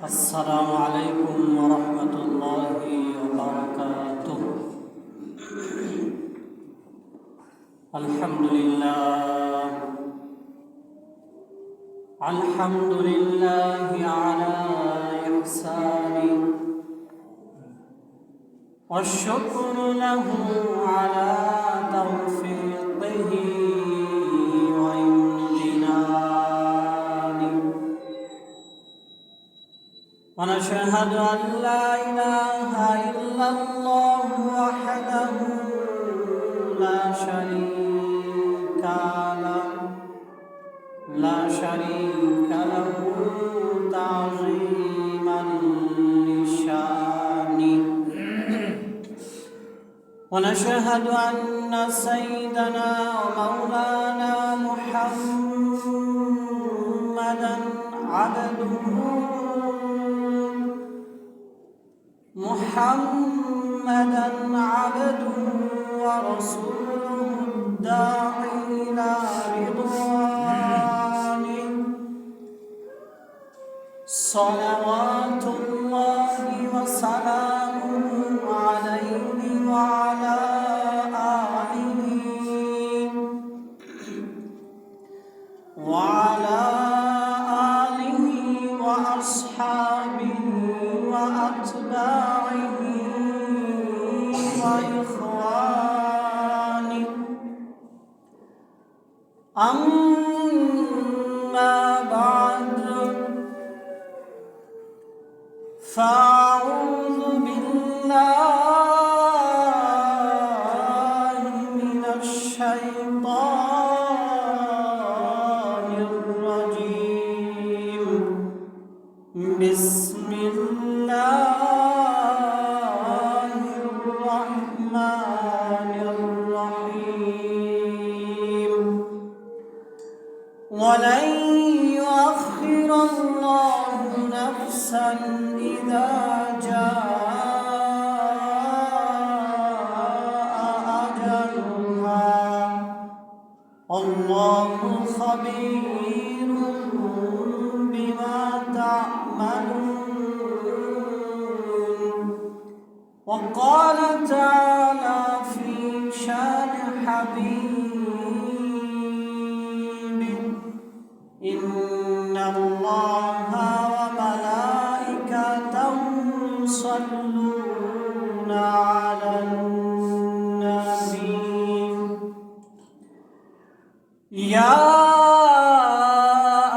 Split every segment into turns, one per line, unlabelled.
السلام عليكم ورحمة الله وبركاته. الحمد لله على إحسانه، والشكر له على توفيقه وامتنانه، ونشهد أن لا إله إلا الله وحده لا شريك له تعظيما لشانه، ونشهد أن سيدنا ومولانا محمدا عبده ورسوله الداعي إلى رضوانه، صلوات الله وسلامه عليه وعلى آله وأصحابه وأتباعه وإخوانه. أما بعد، فأعوذ بالله من الشيطان الرجيم. بسم الله الرحمن الرحيم. ولن يؤخر الله نفسا إذا جاء أجلها، والله خبير بما تعملون. وقال تعالى في شان حبيبه: إن الله وملائكته يصلون على النبي، يا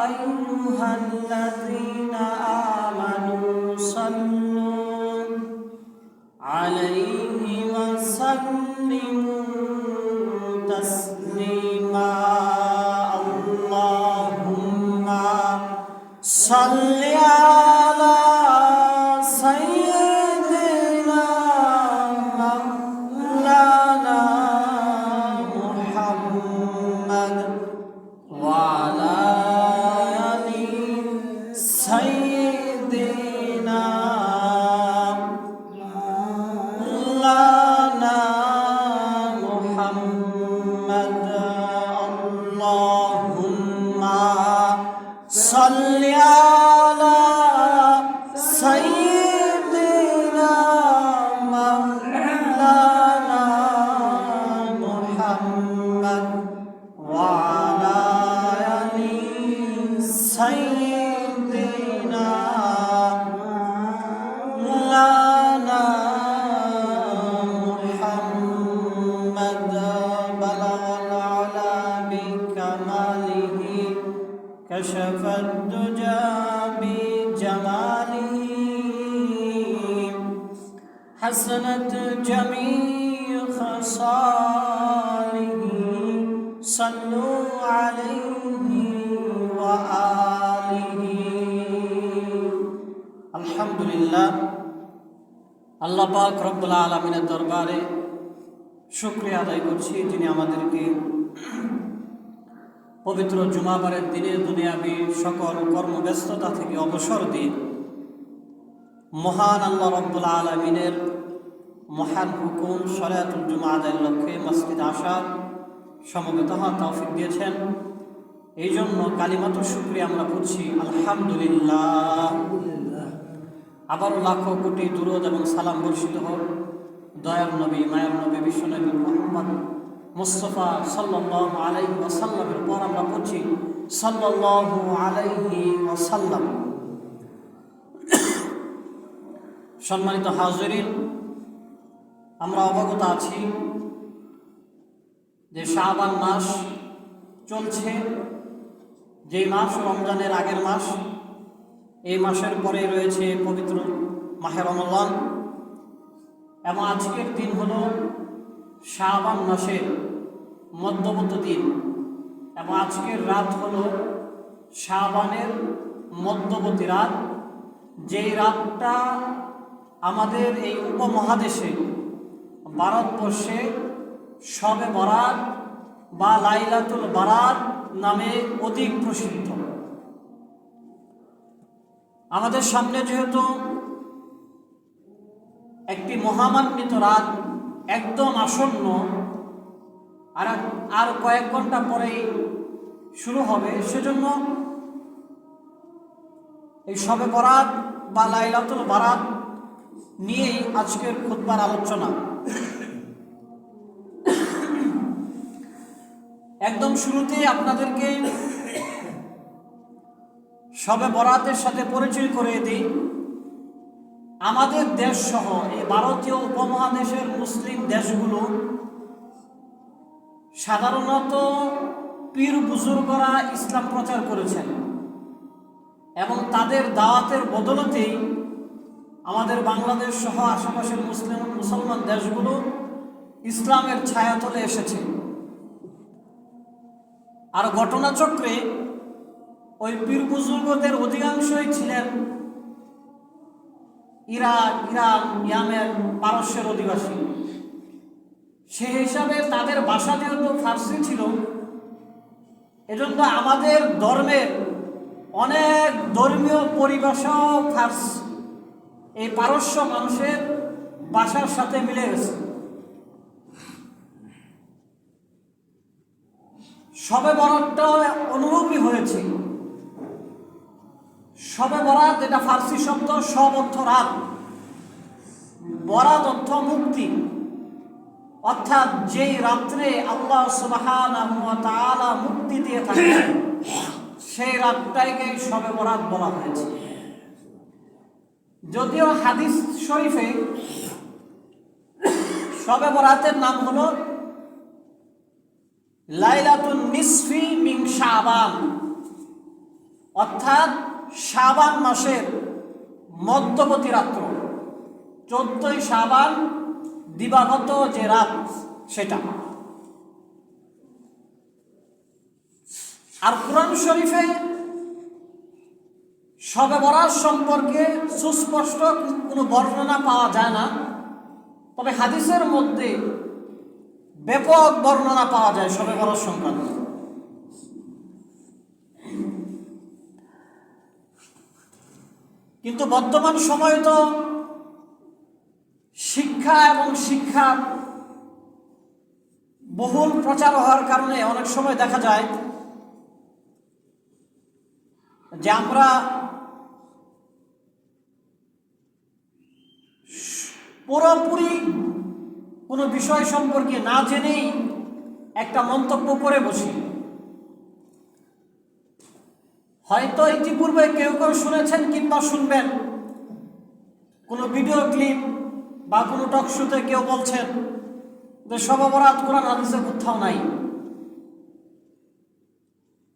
أيها الذين آمنوا صلوا عليه وسلموا تسليما. اللهم صل على سيدنا مولانا محمد وعلى آل سيدنا مولانا محمد. اللهم صل على سيدنا مولانا محمد وعلى آل سيدنا مولانا محمد. بلغ العلا بكماله، كشف الدجى بجماله، حسنت جميع خصاله. صلوا عليه وآله। আলহামদুলিল্লাহ, আল্লাহ পাক রব্বুল আলামিনের দরবারে শুকরিয়া আদায় করছি, যিনি আমাদেরকে পবিত্র জুমাবারের দিনে দুনিয়াবী সকল কর্মব্যস্ততা থেকে অবসর দিয়ে মহান আল্লাহ রব্বুল আলামিনের মহান হুকুম সলাতুল জুমা আদায়ের লক্ষ্যে মসজিদে আসার সমবেত হওয়ার তৌফিক দিয়েছেন। এই জন্য কালিমাতুর শুকরিয়া আমরা পড়ছি আলহামদুলিল্লাহ। আবারও লাখো কোটি দুরূদ এবং সালাম বর্ষিত হোক দয়ার নবী মায়ার নবী বিশ্বনবী মুহাম্মদ মুস্তাফা সাল্লাল্লাহু আলাইহি ওয়াসাল্লামের পর আমরা পড়ছি সাল্লাল্লাহু আলাইহি ওয়াসাল্লাম। সম্মানিত হাজিরিন, আমরা অবগত আছি যে শাবান মাস চলছে, যেই মাস রমজানের আগের মাস। এই মাসের পরে রয়েছে পবিত্র মাহে রমজান এবং আজকের দিন হলো শাবান মাসের মধ্যবর্তী দিন এবং আজকের রাত হলো শাবানের মধ্যবর্তী রাত, যেই রাতটা আমাদের এই উপমহাদেশে ভারতবর্ষে শবে বরাত বা লাইলাতুল বারাত নামে অধিক প্রসিদ্ধ। আমাদের সামনে যেহেতু একটি মহামান্বিত রাত একদম আসন্ন, আর কয়েক ঘন্টা পরেই শুরু হবে, সেজন্য এই শবে বরাত বা লাইলাতুল বারাত নিয়েই আজকের খুতবার আলোচনা। একদম শুরুতেই আপনাদেরকে শবে বরাতের সাথে পরিচয় করে দিই। আমাদের দেশ সহ এই ভারতীয় উপমহাদেশের মুসলিম দেশগুলো সাধারণত পীর বুজুর্গরা ইসলাম প্রচার করেছেন এবং তাদের দাওয়াতের বদলতেই আমাদের বাংলাদেশ সহ আশেপাশের মুসলমান দেশগুলো ইসলামের ছায়াতলে এসেছে। আর ঘটনাচক্রে ওই পীর বুজুর্গদের অধিকাংশই ছিলেন ইরাক, ইরান, ইয়ামেন, পারস্যের অধিবাসী। সে হিসাবে তাদের ভাষা যেহেতু ফার্সি ছিল, এজন্য আমাদের ধর্মের অনেক ধর্মীয় পরিভাষাও এই পারস্য মানুষের ভাষার সাথে মিলে গেছে। শবে বরাতটাও অনুরূপই হয়েছে। শবে বরাত এটা ফার্সি শব্দ, শব অর্থ রাত, বরাত অর্থ মুক্তি, অর্থাৎ যেই রাত্রে আল্লাহ সুবহানাহু ওয়া তাআলা মুক্তি দিয়ে থাকেন সেই রাতটাকে শবে বরাত বলা হয়েছে। যদিও হাদিস শরীফে শবে বরাতের নাম হলো লাইলাতুন নিসফি মিন শাবান, অর্থাৎ শাবান মাসের মধ্যবর্তী রাত্র, 14ই শাবান দিবাগত যে রাত সেটা। আর কুরআন শরীফে শবে বরাত সম্পর্কে সুস্পষ্ট কোনো বর্ণনা পাওয়া যায় না, তবে হাদিসের মধ্যে ব্যাপক বর্ণনা পাওয়া যায় শবে বরাত সংক্রান্ত। কিন্তু বর্তমান সময়ে তো শিক্ষা এবং শিক্ষার বহুল প্রচার হওয়ার কারণে অনেক সময় দেখা যায় যে আমরা পুরোপুরি কোনো বিষয় সম্পর্কে না জেনেই একটা মন্তব্য করে বসি। হয়তো ইতিপূর্বে কেউ কেউ শুনেছেন কিংবা শুনবেন কোনো ভিডিও ক্লিপ বা কোনো টক শোতে কেউ বলছেন যে শবে বরাত কোরআন হাদিসে কোথাও নাই।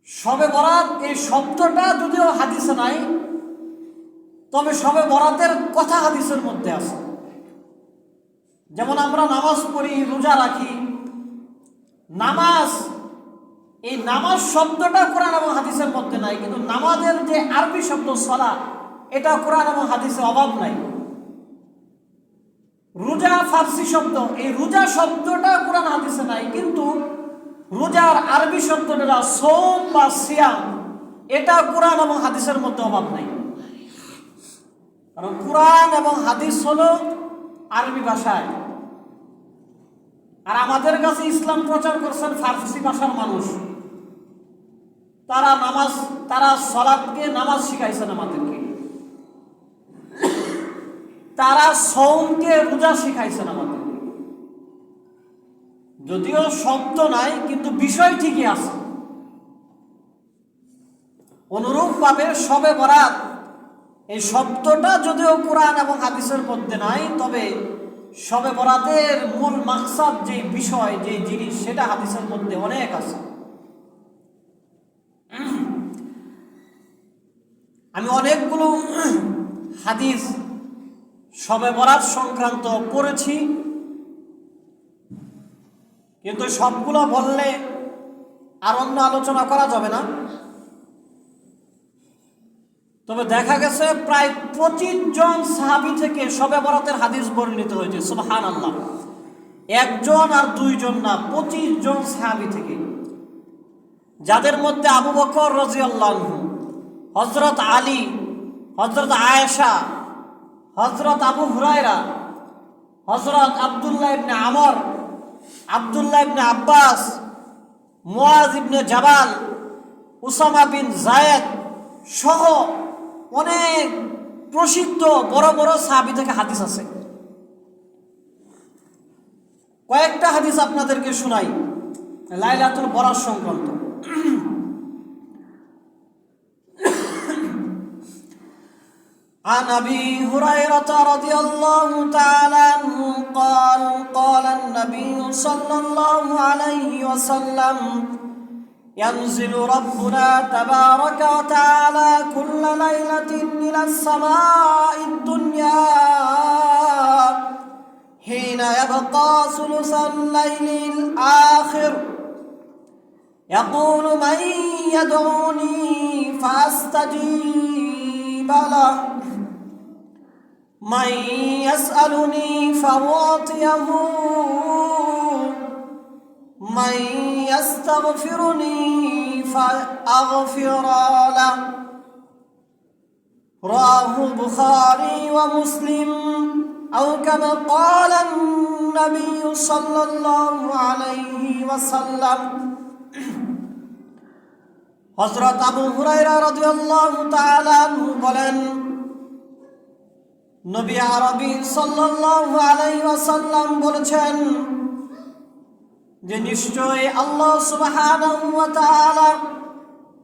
শবে বরাত এই শব্দটা যদিও হাদিসে নাই, তবে শবে বরাতের কথা হাদিসের মধ্যে আছে। যেমন আমরা নামাজ পড়ি, রোজা রাখি, এই নামাজ শব্দটা কোরআন এবং হাদিসের মধ্যে নাই, কিন্তু নামাজের যে আরবি শব্দ সালাত, এটা কোরআন এবং হাদিসে অভাব নাই। রোজা ফার্সি শব্দ, এই রোজা শব্দটা কোরআন হাদিসে নাই, কিন্তু রোজার আরবি শব্দটা সওম বা সিয়াম, এটা কোরআন এবং হাদিসের মধ্যে অভাব নাই। কারণ কোরআন এবং হাদিস হলো আরবি ভাষায়, আর আমাদের কাছে ইসলাম প্রচার করছেন ফার্সি ভাষার মানুষ। তারা সালাতকে নামাজ শিখাইছেন আমাদেরকে। তারা সওমকে রোজা শিখাইছেন আমাদের। যদিও শব্দ নাই, কিন্তু বিষয় ঠিকই আছে। অনুরূপভাবে শবে বরাত এই শব্দটা যদিও কোরআন এবং হাদিসের মধ্যে নাই, তবে শবে বরাতের মূল মাকসাদ, যে বিষয়, যে জিনিস, সেটা হাদিসের মধ্যে অনেক আছে। আমি অনেকগুলো হাদিস শবে বরাত সংক্রান্ত পড়েছি, কিন্তু সবগুলো বললে আর অন্য আলোচনা করা যাবে না। তবে দেখা গেছে প্রায় 25 জন সাহাবী থেকে শবে বরাতের হাদিস বর্ণিত হয়েছে। সুবহানাল্লাহ, একজন আর দুইজন না, 25 জন সাহাবী থেকে, যাদের মধ্যে আবু বকর রাদিয়াল্লাহু আনহু, হযরত আলী, হযরত আয়েশা, হযরত আবু হুরায়রা, হযরত আব্দুল্লাহ ইবনে আমর, আব্দুল্লাহ ইবনে আব্বাস, মুয়াজ ইবনে জাবাল, উসামা বিন যায়েদ সহ অনেক প্রসিদ্ধ বড় বড় সাহাবী থেকে হাদিস আছে। কয়েকটা হাদিস আপনাদেরকে শোনাই লাইলাতুল বরাত সংক্রান্ত। عن أبي هريرة رضي الله تعالى عنه قال قال النبي صلى الله عليه وسلم ينزل ربنا تبارك وتعالى كل ليلة إلى السماء الدنيا حين يبقى ثلث الليل الآخر يقول من يدعوني فأستجيب له من يسألني فأعطيه من يستغفرني فأغفر له رواه البخاري ومسلم أو كما قال النبي صلى الله عليه وسلم। হযরত আবু হুরায়রা রাদিয়াল্লাহু তাআলা আনহু বলেন, নবী আরবী সাল্লাল্লাহু আলাইহি ওয়াসাল্লাম বলেছেন যে নিশ্চয় আল্লাহ সুবহানাহু ওয়া তাআলা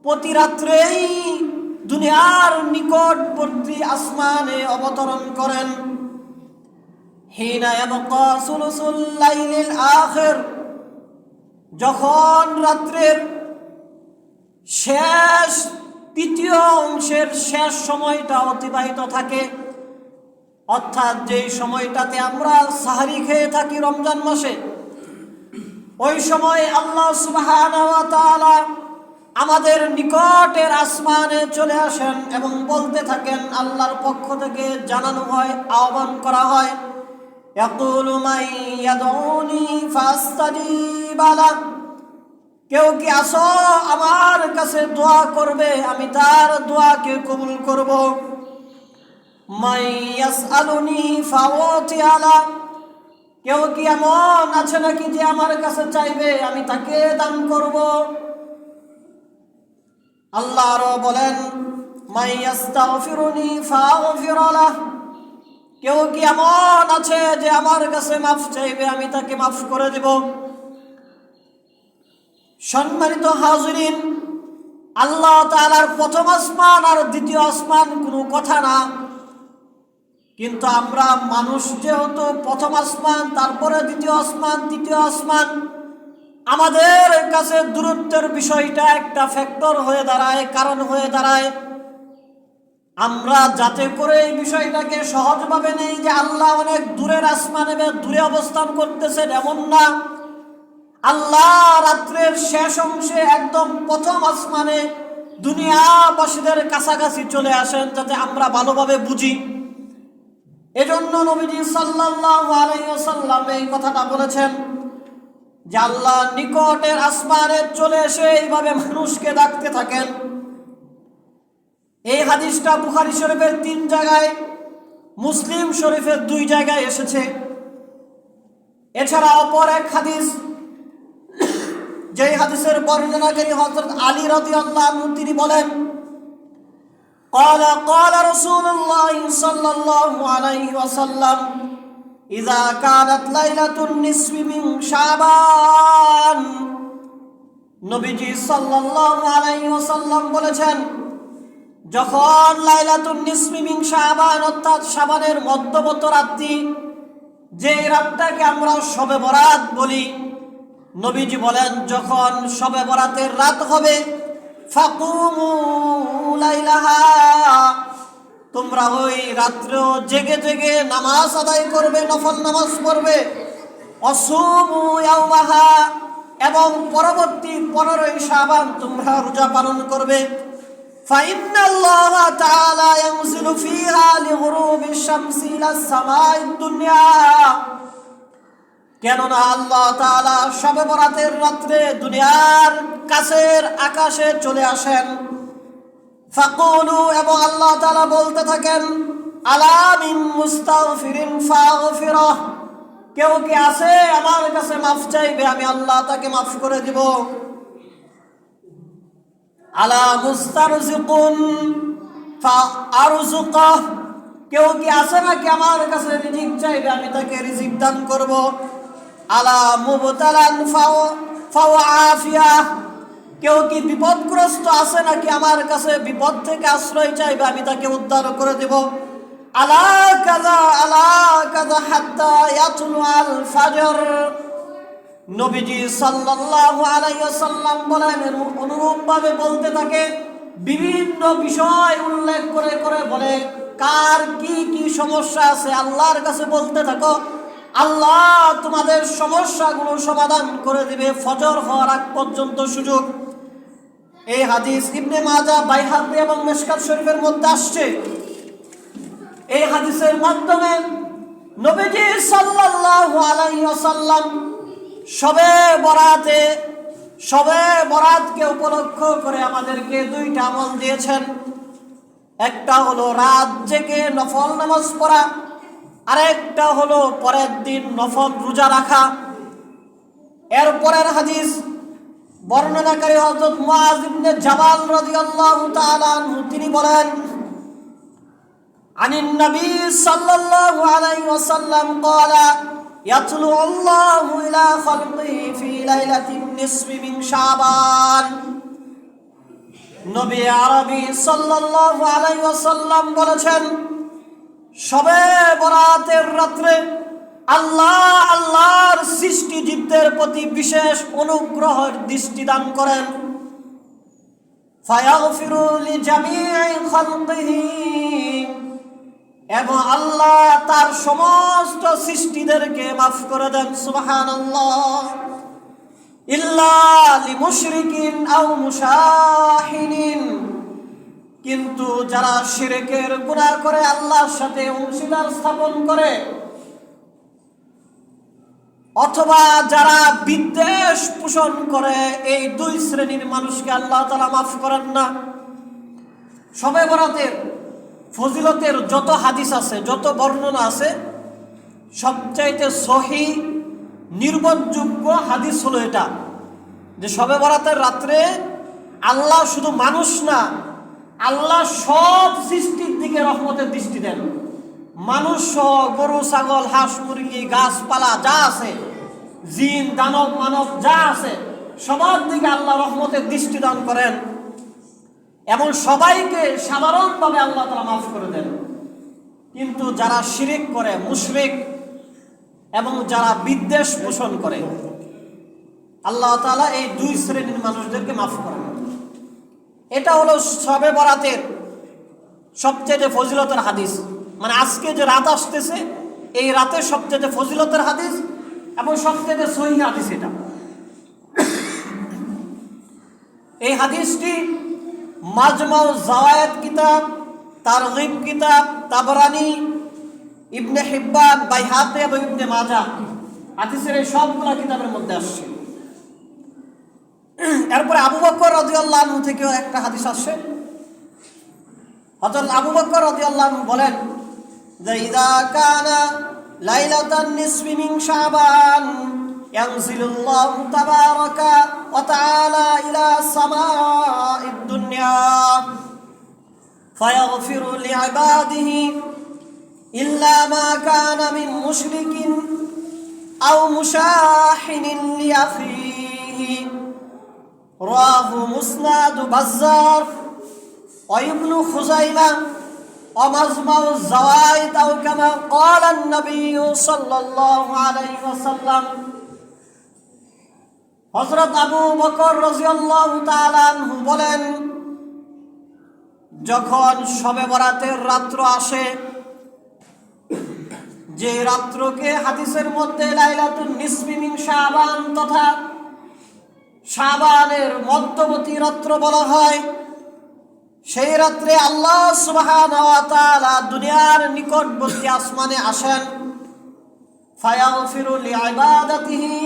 প্রতি রাত্রেই দুনিয়ার নিকটবর্তী আসমানে অবতরণ করেন। হিনা ইয়াবকা সুলুসুল লাইলিল আখির, যখন রাত্রের শেষ তৃতীয় অংশের শেষ সময়টা অতিবাহিত থাকে, অর্থাৎ যেই সময়টাতে আমরা সাহরি খেয়ে থাকি রমজান মাসে, ওই সময় আল্লাহ সুবহানাহু ওয়া তাআলা আমাদের নিকটের আসমানে চলে আসেন এবং বলতে থাকেন, আল্লাহর পক্ষ থেকে জানানো হয়, আহ্বান করা হয়, ইয়াকুলু মান ইয়াদউনি ফাস্তাজিব লাহ, কেউ কি আসো আমার কাছে দোয়া করবে, আমি তার দোয়াকে কবুল করব। মান ইয়াসআলুনি ফাউতিয়া লাহ, কেউ কি এমন আছে নাকি যে আমার কাছে চাইবে, আমি তাকে দান করব। আল্লাহ আরো বলেন, মান ইয়াস্তাগফিরুনি ফাগফির লাহ, কেউ কি এমন আছে যে আমার কাছে মাফ চাইবে, আমি তাকে মাফ করে দেব। সম্মানিত হাজিরিন, আল্লাহ তাআলার প্রথম আসমান আর দ্বিতীয় আসমান কোনো কথা না, কিন্তু আমরা মানুষ যেহেতু প্রথম আসমান, তারপরে দ্বিতীয় আসমান, তৃতীয় আসমান, আমাদের কাছে দূরত্বের বিষয়টা একটা ফ্যাক্টর হয়ে দাঁড়ায়, কারণ হয়ে দাঁড়ায়। আমরা যাতে করে এই বিষয়টাকে সহজভাবে নেই যে আল্লাহ অনেক দূরের আসমানে দূরে অবস্থান করতেছেন, এমন না। আল্লাহ রাত্রের শেষ অংশে একদম প্রথম আসমানে দুনিয়াবাসীদের কাছাকাছি চলে আসেন, যাতে আমরা ভালোভাবে বুঝি। এজন্য নবীজি সাল্লাল্লাহু আলাইহি ওয়াসাল্লাম এই কথাটা বলেছেন যে আল্লাহ নিকটের আসমানে চলে এসে এইভাবে মানুষকে ডাকতে থাকেন। এই হাদিসটা বুখারী শরীফের 3 জায়গায়, মুসলিম শরীফের 2 জায়গায় এসেছে। এছাড়া অপর এক হাদিস, যেই হাদিসের বর্ণনাকারী হযরত আলী রাদিয়াল্লাহু আনহু, তিনি বলেন, قال قال رسول الله صلى الله عليه وسلم إذا كانت ليلة النصف من شعبان নবীজি সাল্লাল্লাহু আলাইহি ওয়াসাল্লাম বলেছেন, যখন লাইলাতুন নিসফি মিন শাবান অর্থাৎ শাবানের মধ্যবর্তী রাত্রি, যে রাতটাকে আমরা শবে বরাত বলি, নবীজি বলেন যখন শবে বরাতের রাত হবে, ফাকুমু লাইলাহা, তোমরা ওই রাত্রেও জেগে জেগে নামাজ আদায় করবে, নফল নামাজ পড়বে। অসুমু ইয়াওমাহা, এবং পরবর্তী 15ই শাবান তোমরা রোজা পালন করবে। ফাইন্নাল্লাহা তাআলা ইয়ানজিলু ফিহা লিগুরুবিশ শামসি ইলাস সামাইদ দুনিয়া, কেননা আল্লাহ তাআলা শবে বরাতের রাত্রে দুনিয়ার কাছের আকাশে চলে আসেন। ফাকুলু, এবং আল্লাহ তাআলা বলতে থাকেন, আলা মিন মুস্তাগফিরিন ফাগফিরাহ, কেউ কি আছে আমার কাছে মাফ চাইবে, আমি আল্লাহ তাকে মাফ করে দিব। আলা মুস্তারজিকুন ফাআরযুকাহ, কেউ কি আছে নাকি আমার কাছে রিজিক চাইবে, আমি তাকে রিজিক দান করব। আলা মুবতালান ফাআফিয়াহ, কেউ কি বিপদগ্রস্ত আছে নাকি আমার কাছে বিপদ থেকে আশ্রয় চাইবে, আমি তাকে উদ্ধার করে দেব। আলা কাযা হাত্তা ইয়াতলু আল ফাজর, নবীজি সাল্লাল্লাহু আলাইহি ওয়াসাল্লাম বলেন, অনুরূপভাবে বলতে থাকে, বিভিন্ন বিষয় উল্লেখ করে করে বলে, কার কি কি সমস্যা আছে আল্লাহর কাছে বলতে থাকো, আল্লাহ তোমাদের সমস্যাগুলো সমাধান করে দিবে ফজর হওয়ার আগ পর্যন্ত সুযোগ। এই হাদিস ইবনে মাজাহ, বাইহাকী এবং মিশকাত শরীফের মধ্যে আসছে। এই হাদিসের মাধ্যমে নবীজি সাল্লাল্লাহু আলাইহি ওয়াসাল্লাম শবে বরাতকে উপলক্ষ করে আমাদেরকে দুইটা আমল দিয়েছেন। একটা হলো রাত জেগে নফল নামাজ পড়া, আর একটা হলো পরের দিন নফল রোজা রাখা। এরপরের হাদিস বর্ণনাকারী হযরত মুআয ইবনে জাবাল রাদিয়াল্লাহু তাআলা আনহু, তিনি বলেন, আনিন নবী সাল্লাল্লাহু আলাইহি ওয়াসাল্লাম قال يطلع الله إلى خلقه في ليلة النصف من شعبان, নবী আরবি সাল্লাল্লাহু আলাইহি ওয়াসাল্লাম বলেছেন, শবে বরাতের রাত্রে আল্লাহর সৃষ্টিজীবদের প্রতি বিশেষ অনুগ্রহের দৃষ্টি দান করেন। ফায়াগফিরু লিজামিই খালকিহি, এবং আল্লাহ তার সমস্ত সৃষ্টিদেরকে মাফ করে দেন। সুবহানাল্লাহ। ইল্লা লিমুশরিকিন আও মুশাহিনিন, কিন্তু যারা শিরকের গুনাহ করে, আল্লাহর সাথে অংশীদার স্থাপন করে, অথবা যারা বিদ্বেষ পোষণ করে, এই দুই শ্রেণীর মানুষকে আল্লাহ তাআলা মাফ করেন না। শবে বরাতের ফজিলতের যত হাদিস আছে, যত বর্ণনা আছে, সবচাইতে সহিহ নির্ভরযোগ্য হাদিস হলো এটা, যে শবে বরাতের রাত্রে আল্লাহ শুধু মানুষ না, আল্লাহ সব সৃষ্টির দিকে রহমতের দৃষ্টি দেন। মানুষ সহ, গরু ছাগল হাঁস মুরগি গাছপালা যা আছে, জিন দানব মানব যা আছে, সবার দিকে আল্লাহ রহমতের দৃষ্টি দান করেন, এবং সবাইকে সাধারণভাবে আল্লাহ তাআলা মাফ করে দেন। কিন্তু যারা শিরক করে, মুশরিক, এবং যারা বিদ্বেষ পোষণ করে, আল্লাহ তাআলা এই দুই শ্রেণীর মানুষদেরকে মাফ করেন। এটা হলো শবে বরাতের সবচেয়ে ফজিলতের হাদিস। মানে আজকে যে রাত আসতেছে, এই রাতের সবচেয়ে ফজিলতের হাদিস এবং সবচেয়ে সহিহ হাদিস এটা। এই হাদিসটি মাজমাউ জাওয়ায়েদ কিতাব, তারগিব কিতাব, তাবরানী, ইবনে হিব্বান, বাইহাকী এবং ইবনে মাজাহ, হাদিসের এই সবগুলো কিতাবের মধ্যে আসছে। এরপরে আবু বকর রাদিয়াল্লাহু আনহু থেকেও একটা হাদিস আসছে। হযরত আবু বকর রাদিয়াল্লাহু আনহু বলেন যে, ইযা কানা লাইলাতান নিসফি মিন শাবান ইয়ানজিলুল্লাহু তাবারাকা ওয়া তাআলা ইলা সামাঈদ দুনিয়া ফায়াগফিরু লিইবাদিহি ইল্লা মা কানা মিন মুশরিকিন আও মুশাহিনিন লিআখিহি রাহু মুসনাদ বাজ্জার ওয়া ইবনু খুযাইমা ওয়া মাজমাউজ যাওয়াইদ আও কামা ক্বালা an-নবী সাল্লাল্লাহু আলাইহি ওয়াসাল্লাম। হযরত আবু বকর রাদিয়াল্লাহু তাআলা আনহু বলেন, যখন শবে বরাতের রাত্র আসে, যে রাত্রকে হাদিসের মধ্যে লাইলাতুন নিসফি মিন শাবান তথা শাবানের মধ্যবর্তী রাত্র বলা হয়, সেই রাত্রে আল্লাহ সুবহানাহু ওয়া তাআলা দুনিয়ার নিকটবর্তী আসমানে আসেন। ফায়াগফিরু লিইবাদাতিহি,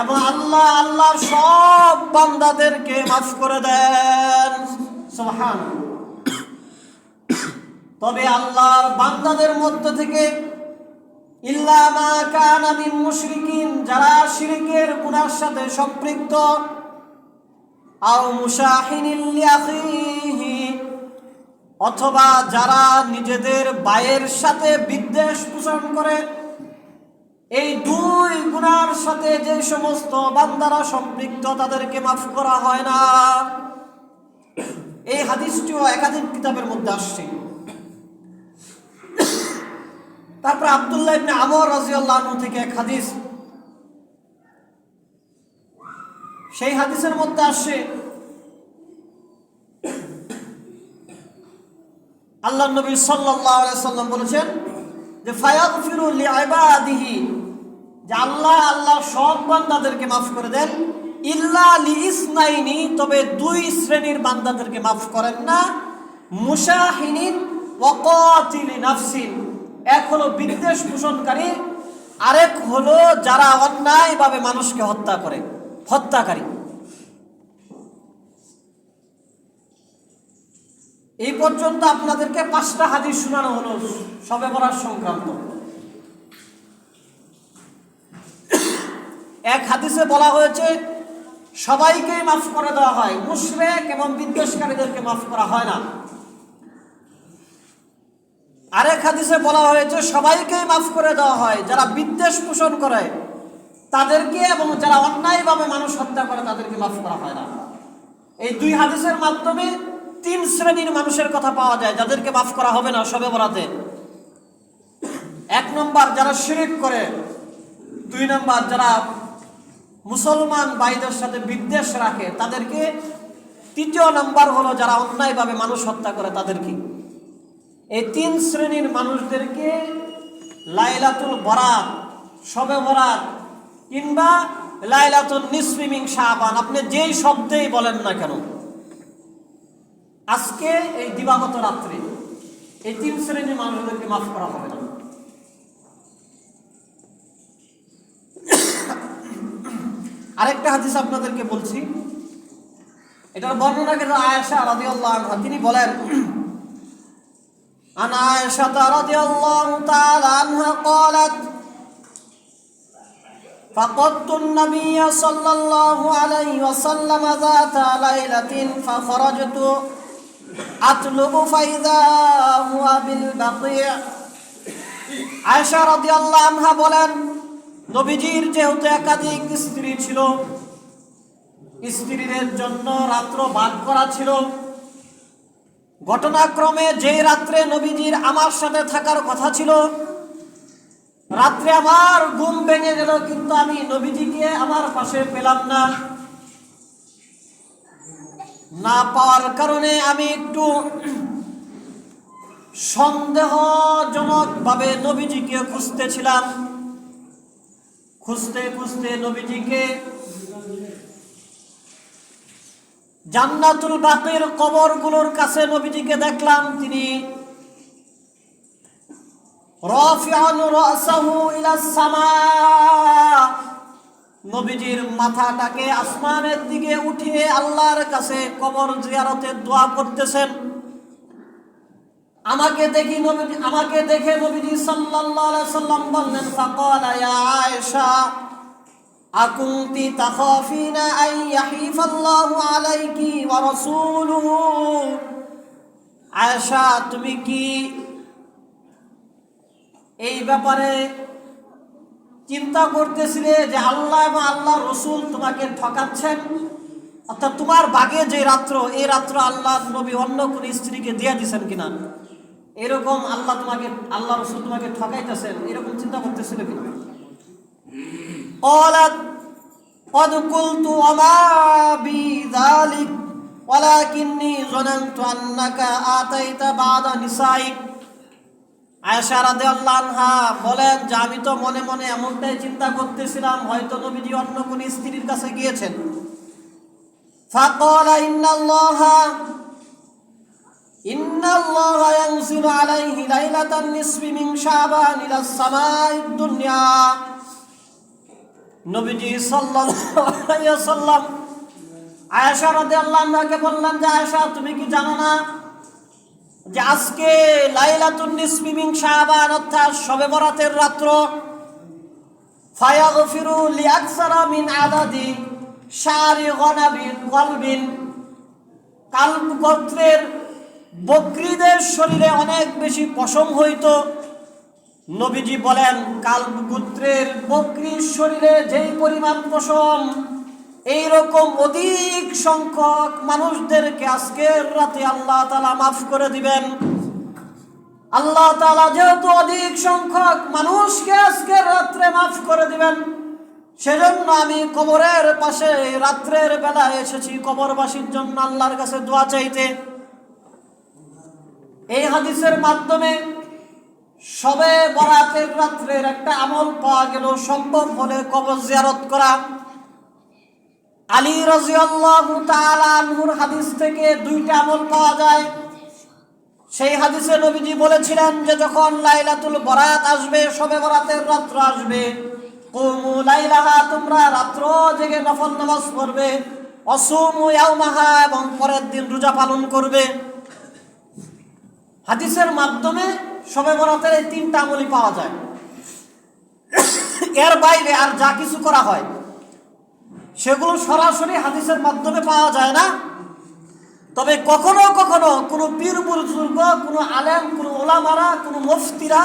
এবং আল্লাহর সব বান্দাদেরকে মাফ করে দেন। সুবহানাল্লাহ। তবে আল্লাহর বান্দাদের মধ্য থেকে ইল্লা মা কানা মিন মুশরিকিন, যারা শিরকের গুনার সাথে সম্পৃক্ত, আও মুশাহিনিন লিআখিহি, অথবা যারা নিজেদের ভাইয়ের সাথে বিদ্বেষ পোষণ করে, এই দুই গুনার সাথে যে সমস্ত বান্দারা সম্পৃক্ত তাদেরকে মাফ করা হয় না। এই হাদিসটিও একাধিক কিতাবের মধ্যে আসছে। তারপর আব্দুল্লাহ ইবনে আমর রাদিয়াল্লাহু আনহু থেকে এক হাদিস, সেই হাদিসের মধ্যে আসে আল্লাহর নবী সাল্লাল্লাহু আলাইহি সাল্লাম বলেছেন যে ফায়াগফিরু লিইবাদিহি, যে আল্লাহ সব বান্দাদেরকে মাফ করে দেন, ইল্লা লিইসনাইনি, তবে দুই শ্রেণীর বান্দাদেরকে মাফ করেন না, মুশাহিনিন ওয়া কাতিলি নাফসিন, এক হলো বিদ্বেষ পোষণকারী, আরেক হলো যারা অন্যায়ভাবে মানুষকে হত্যাকারী। এই পর্যন্ত আপনাদেরকে 5টা হাদিস শোনানো হলো শবে বরাত সংক্রান্ত। এক হাদিসে বলা হয়েছে সবাইকে মাফ করে দেওয়া হয়, মুশরিক এবং বিদ্বেষকারীদেরকে মাফ করা হয় না। আরেক হাদিসে বলা হয়েছে সবাইকে মাফ করে দেওয়া হয়, যারা বিদ্বেষ পোষণ করে তাদেরকে, এবং যারা অন্যায়ভাবে মানুষ হত্যা করে তাদেরকে মাফ করা হয় না। এই দুই হাদিসের মাধ্যমে 3 শ্রেণীর মানুষের কথা পাওয়া যায় যাদেরকে মাফ করা হবে না শবে বরাতে। 1 নম্বর যারা শিরক করে, 2 নম্বর যারা মুসলমান ভাইদের সাথে বিদ্বেষ রাখে তাদেরকে, 3য় নম্বর হলো যারা অন্যায়ভাবে মানুষ হত্যা করে তাদেরকে। এই 3 শ্রেণীর মানুষদেরকে লাইলাতুল বরাত, শবে বরাত কিংবা লাইলাতুন নিসফি মিন শাবান, আপনি যেই শব্দেই বলেন না কেন, আজকে এই দিবাগত রাত্রে এই 3 শ্রেণীর মানুষদেরকে মাফ করা হবে না। আরেকটা হাদিস আপনাদেরকে বলছি, এটার বর্ণনা করেন আয়েশা রাদিয়াল্লাহু আনহা। তিনি বলেন, আন আয়েশা রাদিয়াল্লাহু তাআলা আনহা قالت فقدت النبي صلى الله عليه وسلم ذات ليلة فخرجت أطلب فإذا هو بالبقيع। আয়েশা রাদিয়াল্লাহু আনহা বলেন, নবীজির যেহেতু একাধিক স্ত্রী ছিল, স্ত্রীদের জন্য রাত্র ভাগ করা ছিল, ঘটনাক্রমে যেই রাত্রে নবীজির আমার সাথে থাকার কথা ছিল, রাত্রে আমার ঘুম ভেঙে গেল, কিন্তু আমি নবীজিকে আমার পাশে পেলাম না। না পাওয়ার কারণে আমি একটু সন্দেহজনক ভাবে নবীজিকে খুঁজতেছিলাম। খুঁজতে খুঁজতে নবীজিকে জান্নাতুল বাকির কবরগুলোর কাছে নবীজিকে দেখলাম, তিনি রাফিআন রাসাহু ইলাস সামা, নবীজির মাথাটাকে আসমানের দিকে উঠিয়ে আল্লাহর কাছে কবর জিয়ারতের দোয়া করতেছেন। আমাকে দেখে নবীজি সাল্লাল্লাহু আলাইহি সাল্লাম বললেন, ফাকালা ইয়া আয়েশা আকুনতি তাখাফিনা আন ইয়াহিফাল্লাহু আলাইকি ওয়া রাসূলুহু আয়েশা, তুমি কি এই ব্যাপারে চিন্তা করতেছিলে যে আল্লাহ এবং আল্লাহ রসুল তোমাকে ঠকাচ্ছেন? অর্থাৎ তোমার ভাগে যে রাত্র, এই রাত্র আল্লাহ নবী অন্য কোন স্ত্রীকে দিয়ে দিচ্ছেন কিনা, এরকম আল্লাহ রসুল তোমাকে ঠকাইতেছেন, এরকম চিন্তা করতেছিল কিনা? قالت قد قلت وما بي ذلك ولكني ظننت أنك آتيت بعض نسائك। আয়েশা রাদিয়াল্লাহু আনহা বলেন যে আমি তো মনে মনে এমনটাই চিন্তা করতেছিলাম, হয়তো নবীজি অন্য কোন স্ত্রীর কাছে গিয়েছেন। فقال إن الله ينزل عليه ليلة النصف من شعبان إلى السماء الدنيا। নবীজি সাল্লাল্লাহু আলাইহি ওয়াসাল্লাম আয়েশা রাদিয়াল্লাহু আনহাকে বললেন যে আয়েশা, তুমি কি জানো না যে আজকে লাইলাতুন নিসফি মিন শাবান অর্থাৎ শবে বরাতের রাত্র, ফায়াগফিরু লিআকসারা মিন আদাদি শারি গনাবিন কলবিন, কালব গোত্রের বকরিদের শরীরে অনেক বেশি পশম হইতো। নবীজি বলেন কালব গোত্রের বকরির শরীরে যেই পরিমাণ পশম, এইরকম অধিক সংখ্যক মানুষদেরকে আজকের রাতে আল্লাহ তাআলা মাফ করে দিবেন। আল্লাহ তাআলা যেহেতু অধিক সংখ্যক মানুষকে আজকের রাত্রে মাফ করে দিবেন, সেজন্য আমি কবরের পাশে রাত্রের বেলা এসেছি কবরবাসীর জন্য আল্লাহর কাছে দোয়া চাইতে। এই হাদিসের মাধ্যমে শবে বরাতের রাত্রের একটা আমল পাওয়া গেল, সম্ভব হলে কবর জিয়ারত করা। আলী রাদিয়াল্লাহু তাআলা আনহুর হাদিস থেকে দুইটা আমল পাওয়া যায়। সেই হাদিসে নবীজি বলেছিলেন যে যখন লাইলাতুল বরাত আসবে, শবে বরাতের রাত্র আসবে, কুমু লাইলাহা, তোমরা রাত্র জেগে নফল নামাজ পড়বে, অসুমু ইয়াউমাহা, এবং পরের দিন রোজা পালন করবে। হাদিসের মাধ্যমে শবে বরাতের এই তিনটা আমলই পাওয়া যায়। এর বাইরে আর যা কিছু করা হয় সেগুলো সরাসরি হাদিসের মাধ্যমে পাওয়া যায় না। তবে কখনো কখনো কোনো পীর বুজুর্গ, কোনো আলেম, কোনো ওলামারা, কোনো মুফতিরা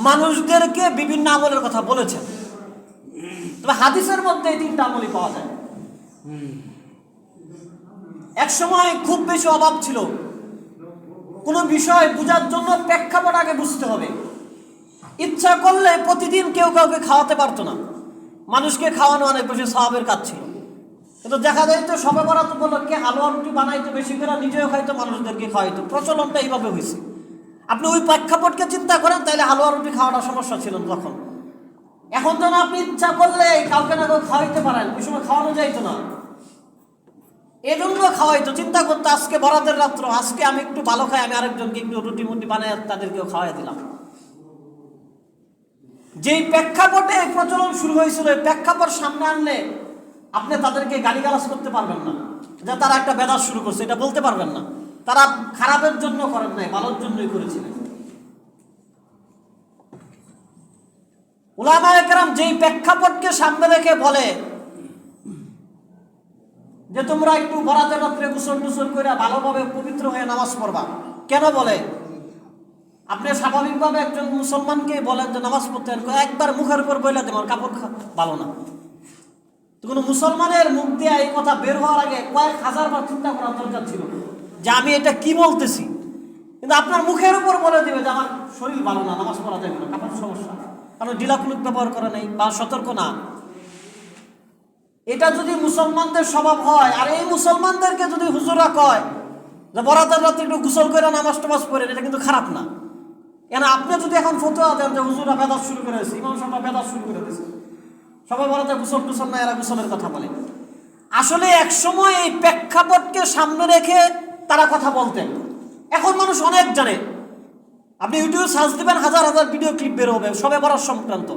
মানুষদেরকে বিভিন্ন আমলের কথা বলেছেন। তবে হাদিসের মধ্যে এই তিনটা আমলই পাওয়া যায়। এক সময় খুব বেশি অভাব ছিল, কোনো বিষয় বোঝার জন্য প্রেক্ষাপট আগে বুঝতে হবে। ইচ্ছা করলে প্রতিদিন কেউ কাউকে খাওয়াতে পারতো না, মানুষকে খাওয়ানো অনেক বেশি সওয়াবের কাজ ছিল। কিন্তু দেখা যায় তো শবে বরাত উপলক্ষে হালুয়া রুটি বানাইতো, বেশি করে নিজেও খাইতো, মানুষদেরকে খাওয়াইতো। প্রচলনটা এইভাবে হয়েছে। আপনি ওই প্রেক্ষাপটকে চিন্তা করেন, তাইলে হালুয়া রুটি খাওয়াটা সমস্যা ছিল তখন। এখন তো না, আপনি ইচ্ছা করলে কাউকে না কেউ খাওয়াইতে পারেন, ওই সময় খাওয়ানো যাইতো না, এজন্য খাওয়াইতো। চিন্তা করতো আজকে বরাতের রাত্র, আজকে আমি একটু ভালো খাই, আমি আরেকজনকে একটু রুটি মুটি বানাই তাদেরকেও খাওয়াই দিলাম। যেই প্রেক্ষাপটে প্রচলন শুরু হয়েছিল, এই প্রেক্ষাপট সামনে আনলে আপনি তাদেরকে গালিগালাজ করতে পারবেন না যে তারা একটা বেদাত শুরু করছে, এটা বলতে পারবেন না। তারা খারাপের জন্য করেন নাই, ভালোর জন্যই করেছিলেন। উলামায়ে কেরাম যেই প্রেক্ষাপটকে সামনে রেখে বলে যে তোমরা একটু বরাতের রাত্রে গোসল টোসল করে ভালোভাবে পবিত্র হয়ে নামাজ পড়বা, কেন বলে? আপনি স্বাভাবিকভাবে একজন মুসলমানকে বলেন যে নামাজ পড়তে, একবার মুখের উপর বইলে তোমার কাপড় ভালো না। তো কোনো মুসলমানের মুখ দিয়ে এই কথা বের হওয়ার আগে কয়েক হাজার বার চিন্তা করার দরকার ছিল যে আমি এটা কি বলতেছি। কিন্তু আপনার মুখের উপর বলে দিবে যে আমার শরীর ভালো না, নামাজ পড়া যাবে না, কাপড় সমস্যা, কারণ ঢিলাকুলুক ব্যবহার করে নাই বা সতর্ক না। এটা যদি মুসলমানদের স্বভাব হয়, আর এই মুসলমানদেরকে যদি হুজুরা কয় যে বরাতের রাতে একটু গোসল করে নামাজ টামাজ পড়েন, এটা কিন্তু খারাপ না। কেন আপনি যদি এখন ফতোয়া দেন যে হুজুরা বেদাত শুরু করেছে, ইমাম সাহেব বেদাত শুরু করে দিয়েছে, সবাই বরাতে গোসল টোসল না, এরা গোসলের কথা বলে। আসলে এক সময় এই প্রেক্ষাপটকে সামনে রেখে তারা কথা বলতেন। এখন মানুষ অনেক জানে, আপনি ইউটিউবে সার্চ দিবেন, হাজার হাজার ভিডিও ক্লিপ বের হবে শবে বরাত সংক্রান্ত।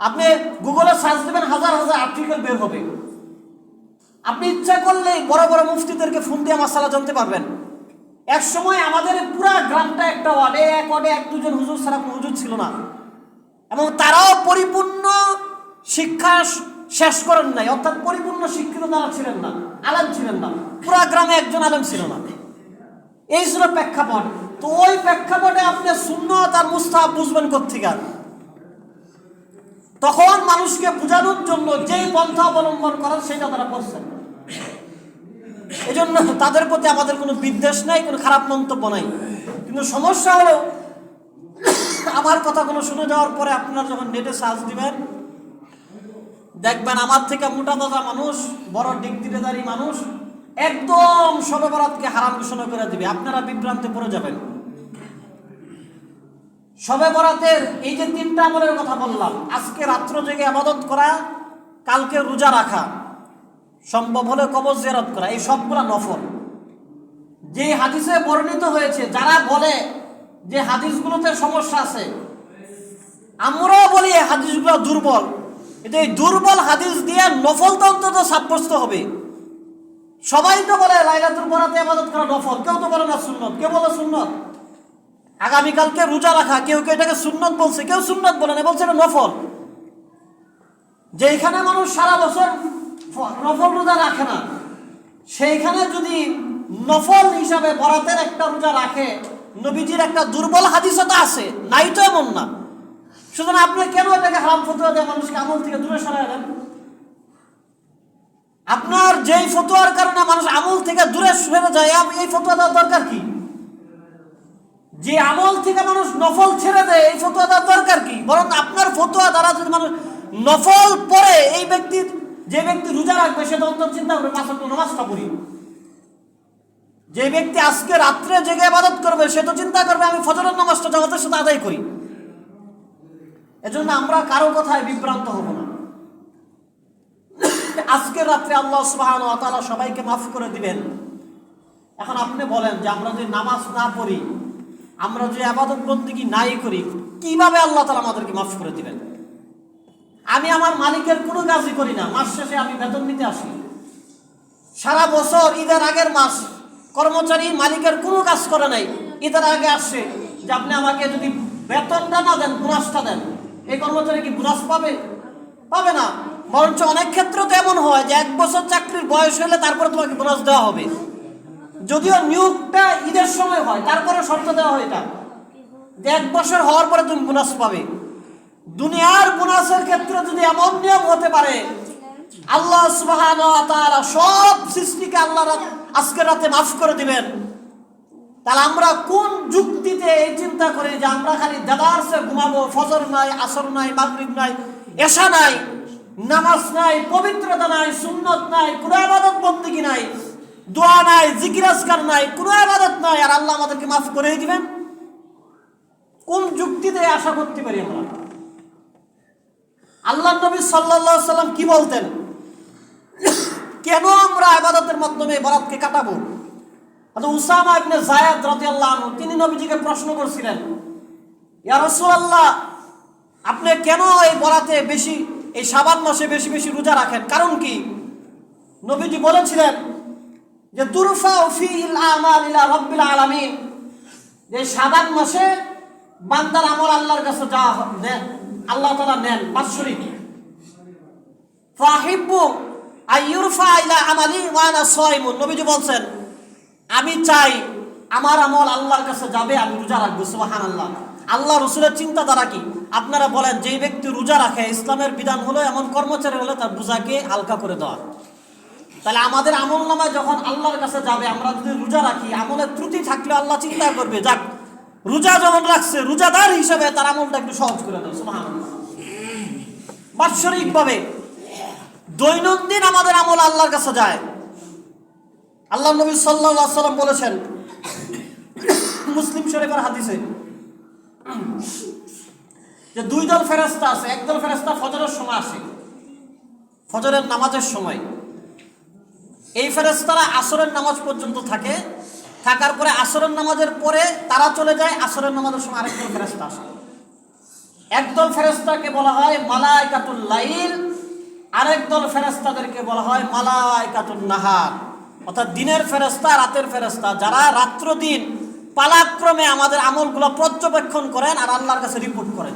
আপনি গুগলে সার্চ দিবেন, হাজার হাজার আর্টিকেল বের হবে। আপনি ইচ্ছা করলে বড় বড় মুফতিদেরকে ফোন দিয়ে মাসালা জানতে পারবেন। এক সময় আমাদের পুরা গ্রামটা একটা ওয়ার্ডে, এক ওয়ার্ডে এক দুজন হুজুর ছাড়া কোনো হুজুর ছিল না, এবং তারাও পরিপূর্ণ শিক্ষা শেষ করেন নাই, অর্থাৎ পরিপূর্ণ শিক্ষিত তারা ছিলেন না, আলেম ছিলেন না। পুরা গ্রামে একজন আলেম ছিল না। এই ছিল প্রেক্ষাপট। তো ওই প্রেক্ষাপটে আপনি সুন্নাত আর মুস্তাহাব বুঝবেন কোত্থেকে? তখন মানুষকে বোঝানোর জন্য যেই পন্থা অবলম্বন করার সেটা তারা করছেন। এই জন্য তাদের প্রতি আমাদের কোনো বিদ্বেষ নাই, কোনো খারাপ মন্তব্য নাই। কিন্তু সমস্যা হলো আমার কথাগুলো শুনে যাওয়ার পরে আপনারা যখন নেটে সার্চ দিবেন, দেখবেন আমার থেকে মোটা তাজা মানুষ, বড় ডিগ্রিধারী মানুষ একদম শবে বরাতকে হারাম ঘোষণা করে দিবে। আপনারা বিভ্রান্তে পড়ে যাবেন। শবে বরাতের এই যে 3টা আমলের কথা বললাম, আজকে রাত্র জেগে ইবাদত করা, কালকে রোজা রাখা, সম্ভব হলে কবর জিয়ারত করা, এই সবগুলা নফল। যে হাদিসে বর্ণিত হয়েছে, যারা বলে যে হাদিসগুলোতে সমস্যা আছে, আমরাও বলি এই হাদিসগুলো দুর্বল, কিন্তু এই দুর্বল হাদিস দিয়ে নফল তো অন্তত সাব্যস্ত হবে। সবাই তো বলে লাইলাতুল বরাতে ইবাদত করা নফল, কেউ তো বলে না সুন্নত। কেউ বলে সুন্নত। আগামীকালকে রোজা রাখা, কেউ কেউ এটাকে সুন্নত বলছে, কেউ সুন্নত বলে না, বলছে এটা নফল। যেখানে মানুষ সারা বছর নফল রোজা রাখে না, সেইখানে যদি নফল হিসাবে বরাতের একটা রোজা রাখে, নবীজির একটা দুর্বল হাদিসও তো আছে, নাই তো এমন না। সুতরাং আপনি কেন এটাকে হারাম ফতোয়া দিয়ে মানুষকে আমল থেকে দূরে সরাই দেন? আপনার যেই ফতোয়ার কারণে মানুষ আমল থেকে দূরে সরে যায়, এই ফতোয়া দেওয়ার দরকার কি? যে আমল থেকে মানুষ নফল ছেড়ে দেয়, এই ফতোয়া দেওয়ার দরকার কি? বরং আপনার ফতোয়া দ্বারা যদি মানুষ নফল পড়ে, এই ব্যক্তির, যে ব্যক্তি রোজা রাখবে সে তো অন্তত চিন্তা করবে 5 ওয়াক্ত নামাজটা পড়ি। যে ব্যক্তি আজকে রাত্রে জেগে ইবাদত করবে সে তো চিন্তা করবে আমি ফজরের নামাজটা জামাতের সাথে আদায় করি। এজন্য আমরা কারো কথায় বিভ্রান্ত হব না। আজকে রাত্রে আল্লাহ সুবহানাহু ওয়া তাআলা সবাইকে মাফ করে দিবেন। এখন আপনি বলেন যে আমরা যদি নামাজ না পড়ি, আমরা যদি ইবাদত বন্দেগী নাই করি, কিভাবে আল্লাহ তাআলা আমাদেরকে মাফ করে দিবেন? আমি আমার মালিকের কোনো কাজই করি না, মাস শেষে আমি বেতন নিতে আসি। সারা বছর ঈদের আগের মাস কর্মচারী মালিকের কোনো কাজ করে নাই, ঈদের আগে আসছে যে আপনি আমাকে যদি বেতনটা না দেন, বোনাসটা দেন। এই কর্মচারী কি বোনাস পাবে? পাবে না। বরঞ্চ অনেক ক্ষেত্রে তো এমন হয় যে 1 বছর চাকরির বয়স হলে তারপরে তোমাকে বোনাস দেওয়া হবে। যদিও নিয়োগটা ঈদের সময় হয়, তারপরে শর্ত দেওয়া হয় এটা যে 1 বছর হওয়ার পরে তুমি বোনাস পাবে। দুনিয়ার বোনাসের ক্ষেত্রে যদি এমন নিয়ম হতে পারে, আল্লাহ সুবহানাহু ওয়া তাআলা সব সৃষ্টিকে আল্লাহ আজকে রাতে মাফ করে দিবেন, তাহলে আমরা কোন যুক্তিতে এই চিন্তা করি যে আমরা খালি দেদারসে ঘুমাবো, ফজর নাই, আসর নাই, মাগরিব নাই, এশা নাই, নামাজ নাই, পবিত্রতা নাই, সুন্নত নাই, কোনো ইবাদত বন্দেগী নাই, দোয়া নাই, জিকির আজকার নাই, কোনো ইবাদত নাই, আর আল্লাহ আমাদেরকে মাফ করেই দিবেন? কোন যুক্তিতে আশা করতে পারি আমরা? আল্লাহ নবী সাল্লাল্লাহু আলাইহি সাল্লাম কি বলতেন? কেন আমরা ইবাদতের মাধ্যমে বরাতকে কাটাবো? উসামা ইবনে যায়েদ রাদিয়াল্লাহু আনহু তিনি নবীজিকে প্রশ্ন করেছিলেন, ইয়া রাসূলুল্লাহ, আপনি কেন এই বরাতে বেশি, এই শাবান মাসে বেশি বেশি রোজা রাখেন, কারণ কি? নবীজি বলেছিলেন যে তুরফাউ ফীহিল আমাল ইলা রাব্বিল আলামিন, যে শাবান মাসে বান্দার আমল আল্লাহর কাছে যা আল্লাহ তাআলা নেন বাৎসরিক। ফাহিব্বু আইয়ুরফা ইলা আমালি ওয়া আনা সাইমুন, নবীজি বলছেন আমি চাই আমার আমল আল্লাহর কাছে যাবে, আমি রোজা রাখবো। সুবহানাল্লাহ। আল্লাহ রাসূলের চিন্তাধারা কি? আপনারা বলেন, যেই ব্যক্তি রোজা রাখে, ইসলামের বিধান হলো এমন কর্মচারী হলে তার বোঝাকে হালকা করে দেওয়া। তাহলে আমাদের আমল নামায় যখন আল্লাহর কাছে যাবে, আমরা যদি রোজা রাখি, আমলের ত্রুটি থাকলে আল্লাহ চিন্তা করবে, যাক রোজা যখন রাখছে, রোজাদার হিসেবে তার আমলটা একটু সহজ করে দেয়। সুবহানাল্লাহ। বাৎসরিক ভাবে দৈনন্দিন আমাদের আমল আল্লাহর কাছে যায়। আল্লাহ নবী সাল্লাল্লাহু আলাইহি সাল্লাম বলেছেন মুসলিম শরীফের হাদিসে যে 2 দল ফেরেশতা আছে। একদল ফেরেশতা ফজরের সময় আসে, ফজরের নামাজের সময়। এই ফেরেশতারা আসরের নামাজ পর্যন্ত থাকে, থাকার পরে আসরের নামাজের পরে তারা চলে যায়। আসরের নামাজের সময় আরেকদল ফেরেশতা আসে। একদল ফেরেশতাকে বলা হয় মালায়েকাতুল লাইল, আরেকদল ফেরেশতাদেরকে বলা হয় মালায়েকাতুন নাহার, অর্থাৎ দিনের ফেরেশতা, রাতের ফেরেশতা, যারা রাত্র দিন পালাক্রমে আমাদের আমলগুলো পর্যবেক্ষণ করেন আর আল্লাহর কাছে রিপোর্ট করেন।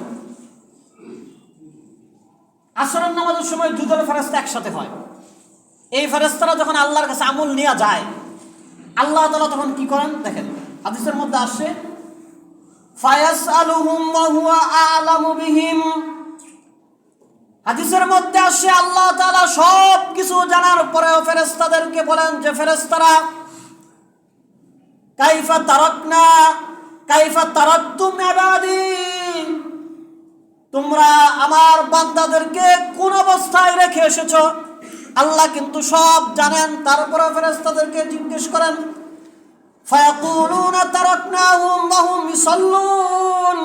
আসরের নামাজের সময় 2 দল ফেরেশতা একসাথে হয়। এই ফেরেশতারা যখন আল্লাহর কাছে আমল নিয়ে যায়, আল্লাহ তাআলা তখন কি করেন দেখেন। হাদিসের মধ্যে আসে ফায়াসআলুহুম ওয়া হুয়া আ'লামু বিহিম। হাদিসের মধ্যে আসে আল্লাহ তাআলা সব কিছু জানার পরেও ফেরেশতাদেরকে বলেন যে ফেরেশতারা কাইফা তারাকতুম ইবাদি, তোমরা আমার বান্দাদেরকে কোন অবস্থায় রেখে এসেছো। আল্লাহ কিন্তু সব জানেন, তারপরে ফেরেশতাদেরকে জিজ্ঞেস করেন ফায়াকুলুনা তারাকনাহুম ওয়া হুম ইউসাল্লুন।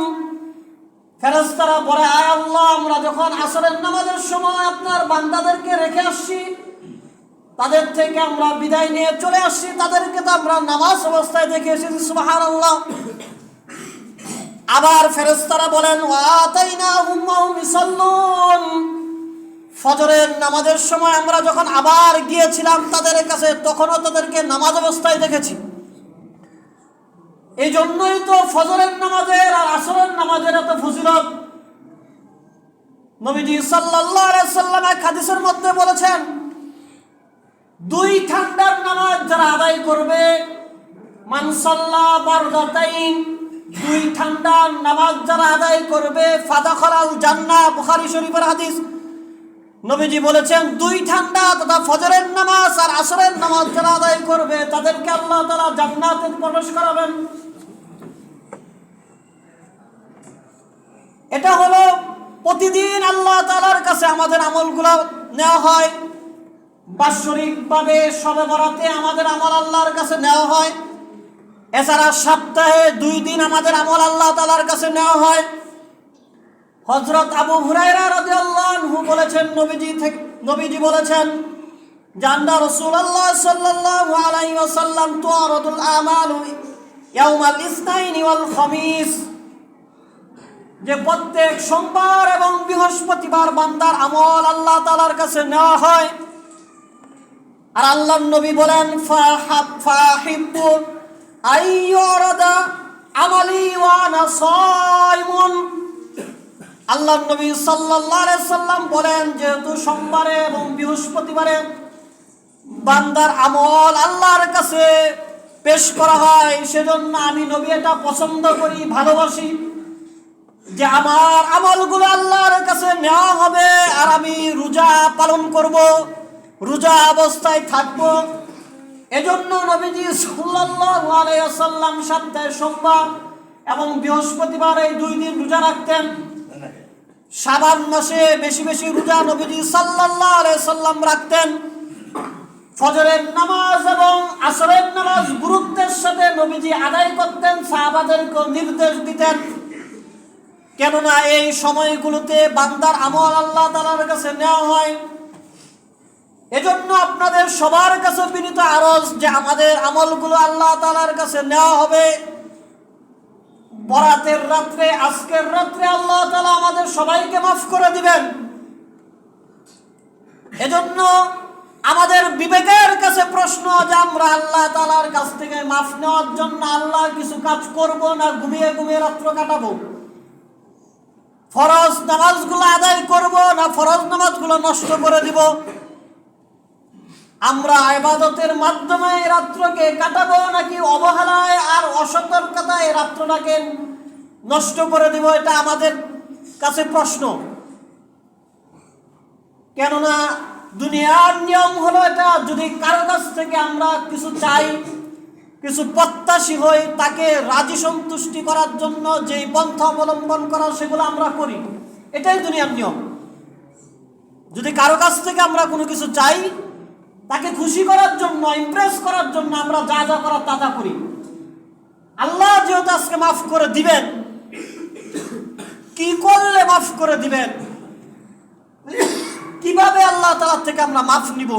ফেরেশতারা বলে আয় আল্লাহ, আমরা যখন আসরের নামাজের সময় আপনার বান্দাদেরকে রেখে আসছি, তাদের থেকে আমরা বিদায় নিয়ে চলে আসছি, তাদেরকে তো আমরা নামাজ অবস্থায় দেখে এসেছি। সুবহানাল্লাহ। আবার ফেরেশতারা বলেন ওয়া আতাইনাহুম ওয়া হুম ইউসাল্লুন, ফজরের নামাজের সময় আমরা যখন আবার গিয়েছিলাম তাদের কাছে, তখনও তাদেরকে নামাজ অবস্থায় দেখেছি। এই জন্যই তো ফজরের নামাজের আর আসরের নামাজের এত ফজিলত। নবীজি সাল্লাল্লাহু আলাইহি ওয়াসাল্লাম এক হাদিসের মধ্যে বলেছেন, দুই ঠান্ডার নামাজ যারা আদায় করবে, মান সাল্লা বারদাতাইন, দুই ঠান্ডার নামাজ যারা আদায় করবে, ফাদাখালাল জান্নাহ, বুখারী শরীফের হাদিস। নবীজি বলেছেন দুই ঠান্ডা তথা ফজরের নামাজ আর আসরের নামাজ যারা আদায় করবে, তাদেরকে আল্লাহ তাআলা জান্নাতে প্রবেশ করাবেন। এটা হলো প্রতিদিন আল্লাহ তাআলার কাছে আমাদের আমলগুলো নেওয়া হয়। বাৎসরিকভাবে শবে বরাতে আমাদের আমল আল্লাহর কাছে নেওয়া হয়। এছাড়া সপ্তাহে 2 দিন আমাদের আমল আল্লাহ তাআলার কাছে নেওয়া হয়। হযরত আবু হুরায়রা রাদিয়াল্লাহু আনহু বলেছেন, নবীজি বলেছেন জান্না রাসূলুল্লাহ সাল্লাল্লাহু আলাইহি ওয়াসাল্লাম তুআরাদুল আমালু ইয়াউমাল ইসনাইনি ওয়াল খামিস, যে প্রত্যেক সোমবার এবং বৃহস্পতিবার বান্দার আমল আল্লাহ তাআলার কাছে নেওয়া হয়। আর আল্লাহর নবী বলেন ফাহিব্বু আইয়ুরাদা আমালি ওয়া আনা সাইমুন। আল্লাহর নবী সাল্লাল্লাহু আলাইহি সাল্লাম বলেন, যেহেতু সোমবারে এবং বৃহস্পতিবারে বান্দার আমল আল্লাহর কাছে পেশ করা হয়, সেজন্য আমি নবী এটা পছন্দ করি, ভালোবাসি যে আমার আমলগুলো আল্লাহর কাছে নেওয়া হবে আর আমি রোজা পালন করব, রোজা অবস্থায় থাকব। এজন্য নবীজি সাল্লাল্লাহু আলাইহি ওয়াসাল্লাম সপ্তাহে সোমবার এবং বৃহস্পতিবার এই 2 দিন রোজা রাখতেন। শাবান মাসে বেশি বেশি রোজা নবীজি সাল্লাল্লাহু আলাইহি ওয়াসাল্লাম রাখতেন। ফজরের নামাজ এবং আসরের নামাজ গুরুত্বের সাথে নবীজি আদায় করতেন, সাহাবাদেরকে নির্দেশ দিতেন। কেননা এই সময়গুলোতে বান্দার আমল আল্লাহ তাআলার কাছে নেওয়া হয়। এজন্য আপনাদের সবার কাছে বিনীত আরজ যে আমাদের আমলগুলো আল্লাহ তাআলার কাছে নেওয়া হবে। বরাতের রাত্রে, আজকের রাত্রে আল্লাহ তাআলা আমাদের সবাইকে মাফ করে দিবেন। এজন্য আমাদের বিবেকের কাছে প্রশ্ন যে আমরা আল্লাহ তাআলার কাছ থেকে মাফ নেওয়ার জন্য আল্লাহর কিছু কাজ করব না ঘুমিয়ে ঘুমিয়ে রাত্র কাটাবো? ফরজ নামাজগুলো আদায় করব না ফরজ নামাজগুলো নষ্ট করে দিব? আমরা ইবাদতের মাধ্যমে রাত্রকে কাটাবো নাকি অবহেলায় আর অসতর্কতায় রাত্রটাকে নষ্ট করে দিব? এটা আমাদের কাছে প্রশ্ন। কেননা দুনিয়ার নিয়ম হলো এটা, যদি কারো কাছ থেকে আমরা কিছু চাই, কিছু প্রত্যাশী হই, তাকে রাজি সন্তুষ্টি করার জন্য যেই পন্থা অবলম্বন করা সেগুলো আমরা করি, এটাই দুনিয়ার নিয়ম। যদি কারো কাছ থেকে আমরা কোনো কিছু চাই, তাকে খুশি করার জন্য, ইমপ্রেস করার জন্য আমরা যা যা করার তা তা করি। আল্লাহ যেহেতু আজকে মাফ করে দিবেন, কি করলে মাফ করে দিবেন, কিভাবে আল্লাহ তাআলা থেকে আমরা মাফ নিব,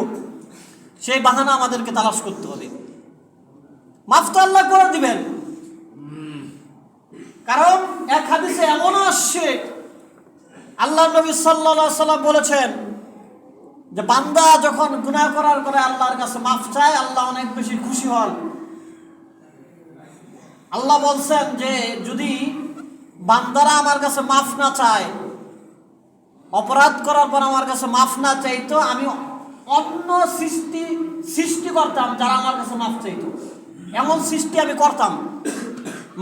সেই বাহানা আমাদেরকে তালাশ করতে হবে। মাফ তো আল্লাহ করে দিবেন, কারণ এক হাদিসে এমন আসছে, আল্লাহ নবী সাল্লাল্লাহু আলাইহি ওয়াসাল্লাম বলেছেন যে বান্দা যখন গুনাহ করার পরে আল্লাহর কাছে মাফ চায়, আল্লাহ অনেক বেশি খুশি হন। আল্লাহ বলছেন যে যদি বান্দারা আমার কাছে মাফ না চায়, অপরাধ করার পর আমার কাছে মাফ না চাইতো, আমি অন্য সৃষ্টি করতাম যারা আমার কাছে মাফ চাইতো। এমন সৃষ্টি আমি করতাম,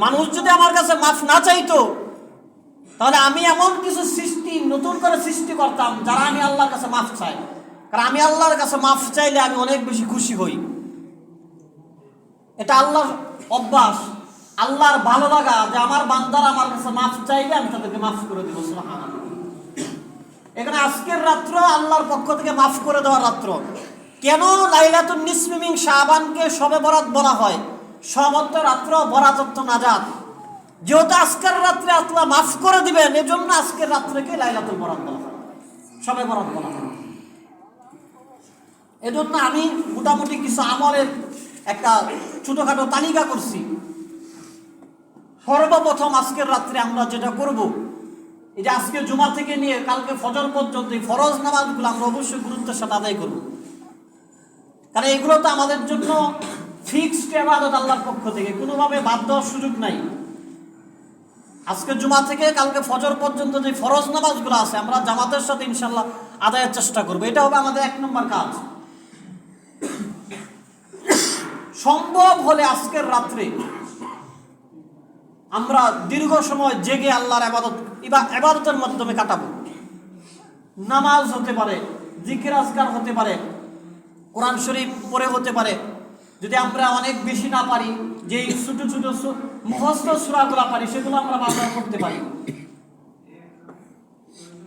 মানুষ যদি আমার কাছে মাফ না চাইতো তাহলে আমি এমন কিছু সৃষ্টি নতুন করে সৃষ্টি করতাম যারা আমি আল্লাহর কাছে মাফ চাই। কারণ আমি আল্লাহর কাছে মাফ চাইলে আমি অনেক বেশি খুশি হই। এটা আল্লাহর অভ্যাস, আল্লাহর ভালো লাগা যে আমার বান্দারা আমার কাছে মাফ চাইলে আমি তাদেরকে মাফ করে দেবো। সুবহানাল্লাহ। এখানে আজকের রাত্র আল্লাহর পক্ষ থেকে মাফ করে দেওয়ার রাত্র। কেন লাইলাতুন নিসফি মিন শাবানকে শবে বরাত বলা হয়? শব অর্থ রাত্র, বরাত অর্থ নাজাত। যেহেতু আজকের রাত্রে আল্লাহ মাফ করে দিবেন, এজন্য আজকের রাত্রেকে লাইলাতুল বরাত বলা হয়, শবে বরাত বলা হয়। এজন্য আমি মোটামুটি কিছু আমলের একটা ছোটখাটো তালিকা করছি। সর্বপ্রথম আজকের রাত্রে আমরা যেটা করব, এই যে আজকে জুমা থেকে নিয়ে কালকে ফজর পর্যন্ত এই ফরজ নামাজগুলো আমরা অবশ্যই গুরুত্বের সাথে আদায় করব। কারণ এগুলো তো আমাদের জন্য ফিক্সড ইবাদত, আল্লাহর পক্ষ থেকে কোনোভাবে বাদ দেওয়ার সুযোগ নাই। আজকে জুমা থেকে কালকে ফজর পর্যন্ত যে ফরজ নামাজগুলো আছে আমরা জামাতের সাথে ইনশাআল্লাহ আদায়ের চেষ্টা করব। এটা হবে আমাদের 1 নম্বর কাজ। সম্ভব হলে আজকের রাত্রে আমরা দীর্ঘ সময় জেগে আল্লাহর ইবাদতের মাধ্যমে কাটাবো। নামাজ হতে পারে, জিকির আজকার হতে পারে, কোরআন শরীফ পড়ে হতে পারে। যদি আমরা অনেক বেশি না পারি, যে ছোট ছোট মুখস্থ সূরাগুলো পারি সেগুলো আমরা বারবার করতে পারি।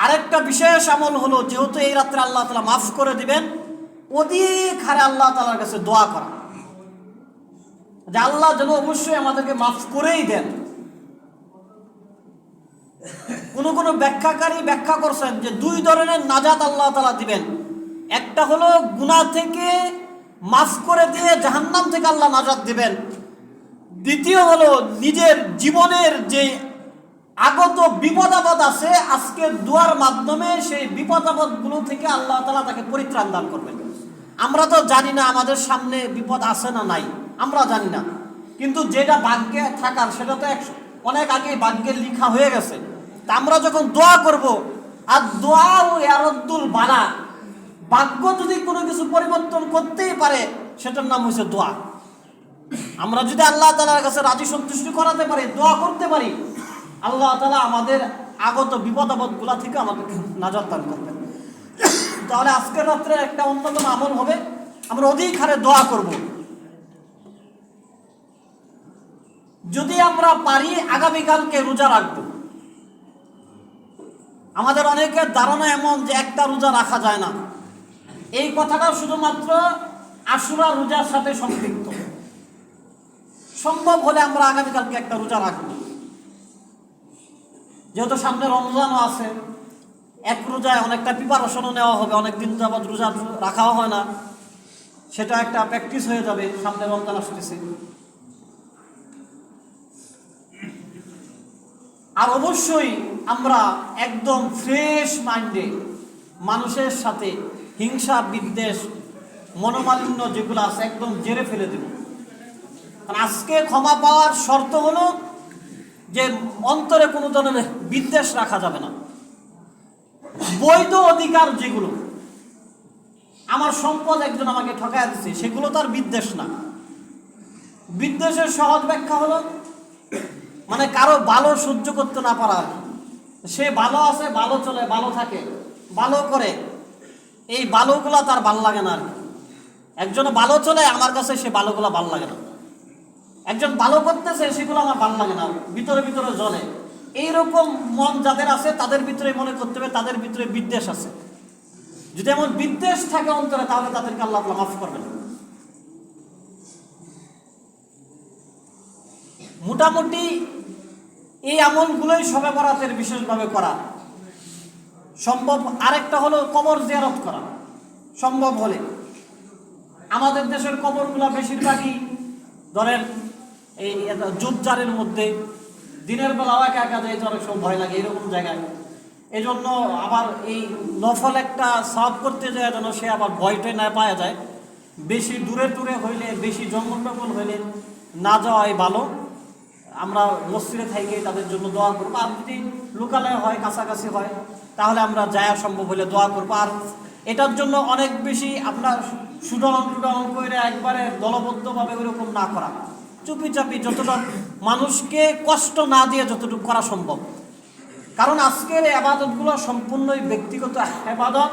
আরেকটা বিশেষ আমল হলো, যেহেতু এই রাত্রে আল্লাহ তাআলা মাফ করে দিবেন, অধিক হারে আল্লাহ তাআলার কাছে দোয়া করা যে আল্লাহ যেন অবশ্যই আমাদেরকে মাফ করেই দেন। কোন ব্যাখ্যাকারী ব্যাখ্যা করছেন যে 2 ধরনের নাজাত আল্লাহ তাআলা দিবেন। একটা হলো গুনাহ থেকে মাফ করে দিয়ে জাহান্নাম থেকে আল্লাহ নাজাত দিবেন। দ্বিতীয় হলো নিজের জীবনের যে আগত বিপদ আপদ আছে, আজকে দোয়ার মাধ্যমে সেই বিপদ আপদগুলো থেকে আল্লাহ তাআলা তাকে পরিত্রাণ দান করবেন। আমরা তো জানি না আমাদের সামনে বিপদ আছে না নাই, আমরা জানি না। কিন্তু যেটা ভাগ্যে থাকার সেটা তো অনেক আগে ভাগ্যে লেখা হয়ে গেছে। তা আমরা যখন দোয়া করব, আর দোয়া ও ইয়ারদ্দুল বালা, ভাগ্য যদি কোনো কিছু পরিবর্তন করতেই পারে সেটার নাম হচ্ছে দোয়া। আমরা যদি আল্লাহ তাআলার কাছে রাজি সন্তুষ্টি করাতে পারি, দোয়া করতে পারি, আল্লাহ তাআলা আমাদের আগত বিপদ আপদগুলা থেকে আমাদেরকে নাজাত দান করবেন। তাহলে আজকের রাত্রে একটা অন্যতম আমল হবে আমরা অধিক হারে দোয়া করব। যদি আমরা পারি আগামীকালকে রোজা রাখবো। আমাদের অনেকের ধারণা এমন যে একটা রোজা রাখা যায় না। এই কথাটা শুধুমাত্র আশুরা রোজার সাথে সম্পৃক্ত। সম্ভব হলে আমরা আগামীকালকে একটা রোজা রাখবো। যেহেতু সামনে রমজানও আছে, এক রোজায় অনেকটা প্রিপারেশনও নেওয়া হবে। অনেকদিন যাবত রোজা রাখাও হয় না, সেটা একটা প্র্যাকটিস হয়ে যাবে। সামনে রমজান আসতেছে। আর অবশ্যই আমরা একদম ফ্রেশ মাইন্ডে মানুষের সাথে হিংসা বিদ্বেষ মনোমালিন্য যেগুলো আছে একদম জেরে ফেলে দেব। কারণ আজকে ক্ষমা পাওয়ার শর্ত হলো যে অন্তরে কোনো ধরনের বিদ্বেষ রাখা যাবে না। বৈধ অধিকার যেগুলো, আমার সম্পদ একজন আমাকে ঠকায় দিচ্ছে, সেগুলো তো আর বিদ্বেষ না। বিদ্বেষের সহজ ব্যাখ্যা হলো মানে কারো ভালো সহ্য করতে না পারা। সে ভালো আছে, ভালো চলে, ভালো থাকে, ভালো করে, এই ভালোগুলা তার ভাল লাগে না। আর একজন ভালো চলে, আমার কাছে সে ভালোগুলা ভাল লাগে না। একজন ভালো করতেছে, সেগুলো আমার ভাল লাগে না, ভিতরে ভিতরে জ্বলে। এইরকম মন যাদের আছে তাদের ভিতরে মনে করতে হবে তাদের ভিতরে বিদ্বেষ আছে। যদি এমন বিদ্বেষ থাকে অন্তরে, তাহলে তাদেরকে আল্লাহ তাআলা মাফ করবেন। মোটামুটি এই আমলগুলোই শবে বরাতের বিশেষভাবে করা সম্ভব। আরেকটা হলো কবর জিয়ারত করা সম্ভব হলে। আমাদের দেশের কবরগুলো বেশিরভাগই ধরেন এই ঝোপঝাড়ের মধ্যে, দিনের বেলাও একা একা যাইতে অনেক সময় ভয় লাগে এরকম জায়গায়। এই জন্য আবার এই নফল একটা সাফ করতে যায় যেন সে আবার ভয়টাই না পাওয়া যায়। বেশি দূরে দূরে হইলে, বেশি জঙ্গল টঙ্গল হইলে না যাওয়াই ভালো। আমরা মসজিদে থেকে তাদের জন্য দোয়া করবো। আর যদি লোকালয় হয়, কাছাকাছি হয়, তাহলে আমরা যাওয়া সম্ভব হলে দোয়া করবো। আর এটার জন্য অনেক বেশি আপনার সুডলন টুডলন করে একবারে দলবদ্ধভাবে ওইরকম না করা। চুপি চাপি যতটা মানুষকে কষ্ট না দিয়ে যতটুকু করা সম্ভব। কারণ আজকের ইবাদতগুলো সম্পূর্ণই ব্যক্তিগত ইবাদত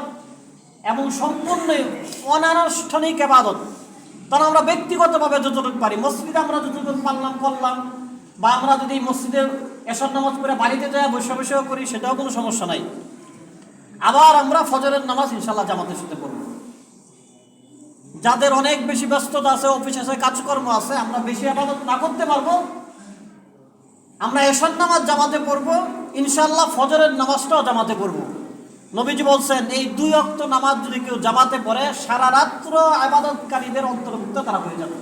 এবং সম্পূর্ণই অনানুষ্ঠানিক ইবাদত। কারণ আমরা ব্যক্তিগতভাবে যতটুকু পারি, মসজিদে আমরা যতটুকু পারলাম করলাম, বা আমরা যদি মসজিদে এশার নামাজ পড়ে বাড়িতে যাই বসে বসেও করি, সেটাও কোনো সমস্যা নাই। আবার আমরা ফজরের নামাজ ইনশাল্লাহ জামাতের সাথে পড়ব। যাদের অনেক বেশি ব্যস্ততা আছে, অফিস আছে, কাজকর্ম আছে, আমরা বেশি ইবাদত না করতে পারবো, আমরা এশার নামাজ জামাতে পড়ব, ইনশাল্লাহ ফজরের নামাজটাও জামাতে পড়ব। নবীজি বলছেন এই 2 ওয়াক্ত নামাজ যদি কেউ জামাতে পড়ে সারা রাত্র ইবাদতকারীদের অন্তর্ভুক্ত তারা হয়ে যাবে।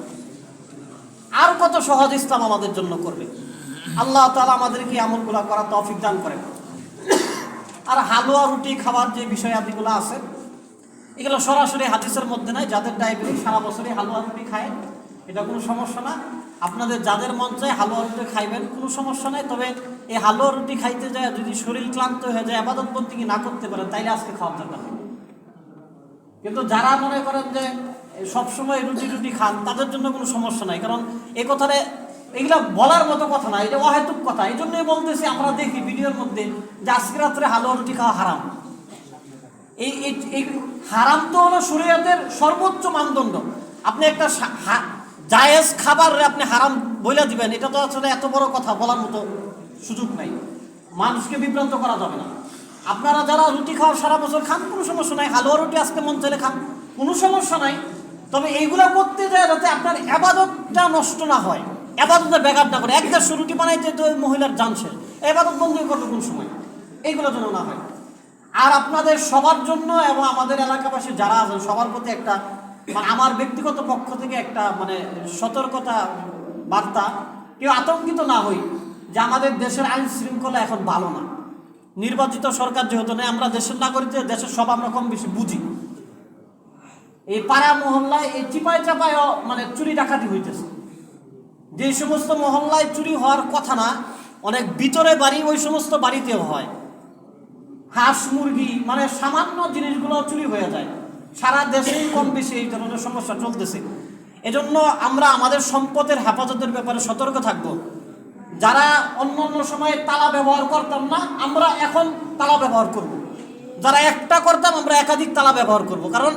আর কত সহজ ইসলাম আমাদের জন্য করবে। আল্লাহ তাআলা আমাদেরকে আমলগুলো করার তৌফিক দান করেন। আর হালুয়া রুটি খাবার যে বিষয়াদিগুলো আছে, এগুলো সরাসরি হাদিসের মধ্যে নাই। যাদের ডায়াবেটিস সারা বছরই হালুয়া রুটি খায়, এটা কোনো সমস্যা না। আপনাদের যাদের মন চায় হালুয়া রুটি খাইবেন, কোনো সমস্যা নাই। তবে এই হালুয়া রুটি খাইতে যায় যদি শরীর ক্লান্ত হয়ে যায়, ইবাদত বন্দেগী না করতে পারেন, তাইলে আজকে খাওয়ার দরকার নেই। কিন্তু যারা মনে করেন যে সবসময় রুটি খান, তাদের জন্য কোনো সমস্যা নাই। কারণ এই কথাটা এগুলা বলার মতো কথা না, এটা অহেতুক কথা। এই জন্যই বলতেছি, আমরা দেখি ভিডিওর মধ্যে যে আজকে রাত্রে হালুয়া রুটি খাওয়া হারাম। এই হারাম তো হলো শরীয়তের সর্বোচ্চ মানদণ্ড। আপনি একটা জায়েজ খাবার আপনি হারাম বইলা দিবেন, এটা তো আসলে এত বড় কথা বলার মতো সুযোগ নাই। মানুষকে বিভ্রান্ত করা যাবে না। আপনারা যারা রুটি খাওয়া সারা বছর খান, কোনো সমস্যা নাই। হালুয়া রুটি আজকে মন চাইলে খান, কোনো সমস্যা নাই। তবে এইগুলা করতে যায় যাতে আপনার ইবাদতটা নষ্ট না হয়, ইবাদতে ব্যাঘাত না করে। 1-150 রুটি বানাইতে তো মহিলার জান শেষ, ইবাদত বন্ধ করবে কোন সময়? এইগুলো যেন না হয়। আর আপনাদের সবার জন্য এবং আমাদের এলাকাবাসী যারা আছেন সবার প্রতি একটা আমার ব্যক্তিগত পক্ষ থেকে একটা সতর্কতা বার্তা, কেউ আতঙ্কিত না হই যে আমাদের দেশের আইন শৃঙ্খলা এখন ভালো না। নির্বাচিত সরকার যেহেতু নেই, আমরা দেশের নাগরিক, দেশের সব আমরা কম বেশি বুঝি। এই পাড়া মহল্লায় এই চিপায় চাপায় চুরি ডাকাতি হইতেছে। যে সমস্ত মহল্লায় চুরি হওয়ার কথা না, অনেক ভিতরে বাড়ি, ওই সমস্ত বাড়িতেও হয়। হাঁস মুরগি সামান্য জিনিসগুলো চুরি হয়ে যায়। সারা দেশেই কম বেশি এই ধরনের সমস্যা চলতেছে। এজন্য আমরা আমাদের সম্পদের হেফাজতের ব্যাপারে সতর্ক থাকব। যারা অন্য সময়ে তালা ব্যবহার করতাম না, আমরা এখন তালা ব্যবহার করব। যারা একটা করতাম, আমরা একাধিক তালা ব্যবহার করব। কারণ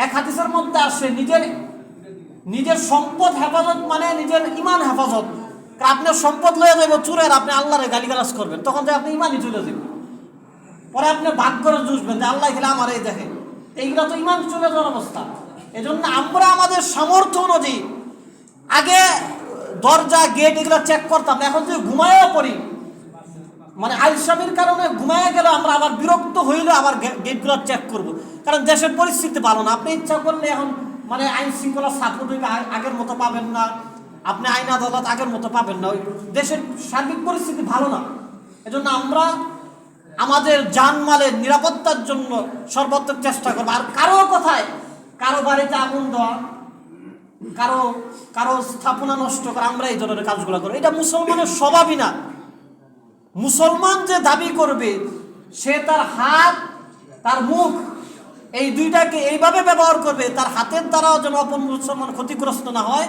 এক হাদিসের মধ্যে আসে নিজের সম্পদ হেফাজত নিজের ইমান হেফাজত। আপনার সম্পদ লয়ে যাবো চুরের, আপনি আল্লাহরে গালিগালাজ করবেন, তখন তো আপনি ইমানই চলে যাবেন। পরে আপনি ভাগ করে জুসবেন যে আল্লাহ খেলে আমার এই দেখে, এইগুলা তো ইমান চলে যাওয়ার অবস্থা। এজন্য আমরা আমাদের সামর্থ্য অনুযায়ী আগে দরজা গেট এগুলো চেক করতাম। এখন যদি ঘুমায়ও পড়ি, আলসামির কারণে ঘুমায় গেলে আমরা আবার বিরক্ত হইলে আবার গেটগুলো চেক করব। কারণ দেশের পরিস্থিতি ভালো না। আপনি ইচ্ছা করলে এখন আইন শৃঙ্খলা সাপোর্ট আগের মতো পাবেন না, আপনি আইন আদালত আগের মতো পাবেন না। ওই দেশের সার্বিক পরিস্থিতি ভালো না। এজন্য আমরা আমাদের জানমালের নিরাপত্তার জন্য সর্বাত্মক চেষ্টা করবো। আর কারো বাড়িতে আগুন দেওয়া, কারো স্থাপনা নষ্ট করা, আমরা এই ধরনের কাজগুলো করবো, এটা মুসলমানের স্বভাবই না। মুসলমান যে দাবি করবে, সে তার হাত তার মুখ এই দুইটাকে এইভাবে ব্যবহার করবে, তার হাতের দ্বারাও যেন অপর মুসলমান ক্ষতিগ্রস্ত না হয়,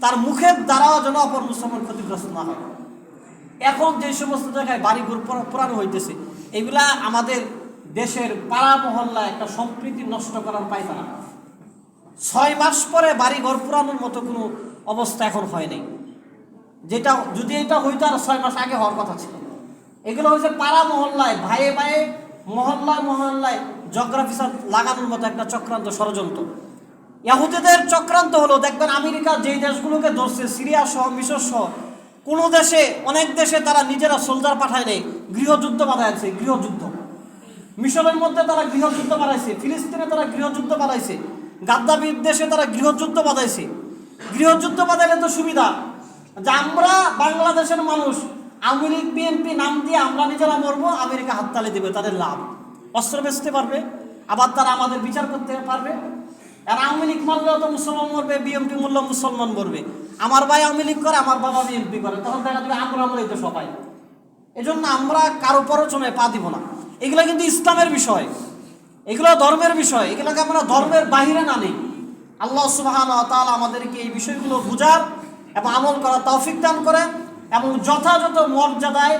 তার মুখের দ্বারাও যেন অপর মুসলমান ক্ষতিগ্রস্ত না হয়। এখন যে সমস্ত জায়গায় বাড়িঘর পুরানো হইতেছে, এগুলা আমাদের দেশের পাড়া মহল্লা একটা সম্প্রীতি নষ্ট করার পায়তারা। 6 মাস পরে বাড়িঘর পুরানোর মতো কোনো অবস্থা এখন হয় নাই। যেটা যদি এটা হইতো আর 6 মাস আগে হওয়ার কথা ছিল। এগুলো হয়েছে পাড়া মহল্লায়, ভাইয়ে ভাইয়ে, মহল্লায় জিওগ্রাফি লাগানোর মতো একটা চক্রান্ত, ষড়যন্ত্র। ইহুদিদের চক্রান্ত হলো, দেখবেন আমেরিকা যেই দেশগুলোকে ধরছে, সিরিয়া সহ, মিশর সহ, কোনো দেশে, অনেক দেশে তারা নিজেরা সোলজার পাঠায় নেই, গৃহযুদ্ধ বাধাইছে। গৃহযুদ্ধ মিশরের মধ্যে তারা গৃহযুদ্ধ বাড়াইছে, ফিলিস্তিনে তারা গৃহযুদ্ধ বাড়াইছে, গাদ্দাফির দেশে তারা গৃহযুদ্ধ বাধাইছে। গৃহযুদ্ধ বাধাইলে তো সুবিধা যে আমরা বাংলাদেশের মানুষ আওয়ামী লীগ বিএনপি নাম দিয়ে আমরা নিজেরা মরবো, আমেরিকা হাততালি দেবে, তাদের লাভ। অস্ত্র বেচতে পারবে, আবার তারা আমাদের বিচার করতে পারবে। আর আওয়ামী লীগ মারলেও তো মুসলমান মরবে, বিএনপি মরলেও মুসলমান মরবে। আমার ভাই আওয়ামী লীগ করে, আমার বাবা বিএনপি করে, তখন দেখা যাবে আমরাই তো সবাই। এজন্য আমরা কারো প্ররোচনায় পা দিব না। এগুলো কিন্তু ইসলামের বিষয়, এগুলো ধর্মের বিষয়, এগুলোকে আমরা ধর্মের বাহিরে না নেই। আল্লাহ সুবহানাহু ওয়া তাআলা আমাদেরকে এই বিষয়গুলো বুঝার এবং আমল করার তৌফিক দান করেন এবং যথাযথ মর্যাদায়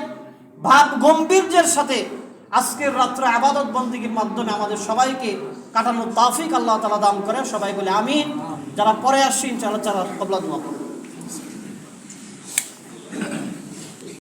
ভাব গম্ভীর্যের সাথে আজকের রাত্রে ইবাদত বন্দেগীর মাধ্যমে আমাদের সবাইকে কাটানোর তৌফিক আল্লাহ তাআলা দান করে। সবাই বলে আমিন। যারা পরে আসছি ইনশাআল্লাহ কবুল দোয়া করুন।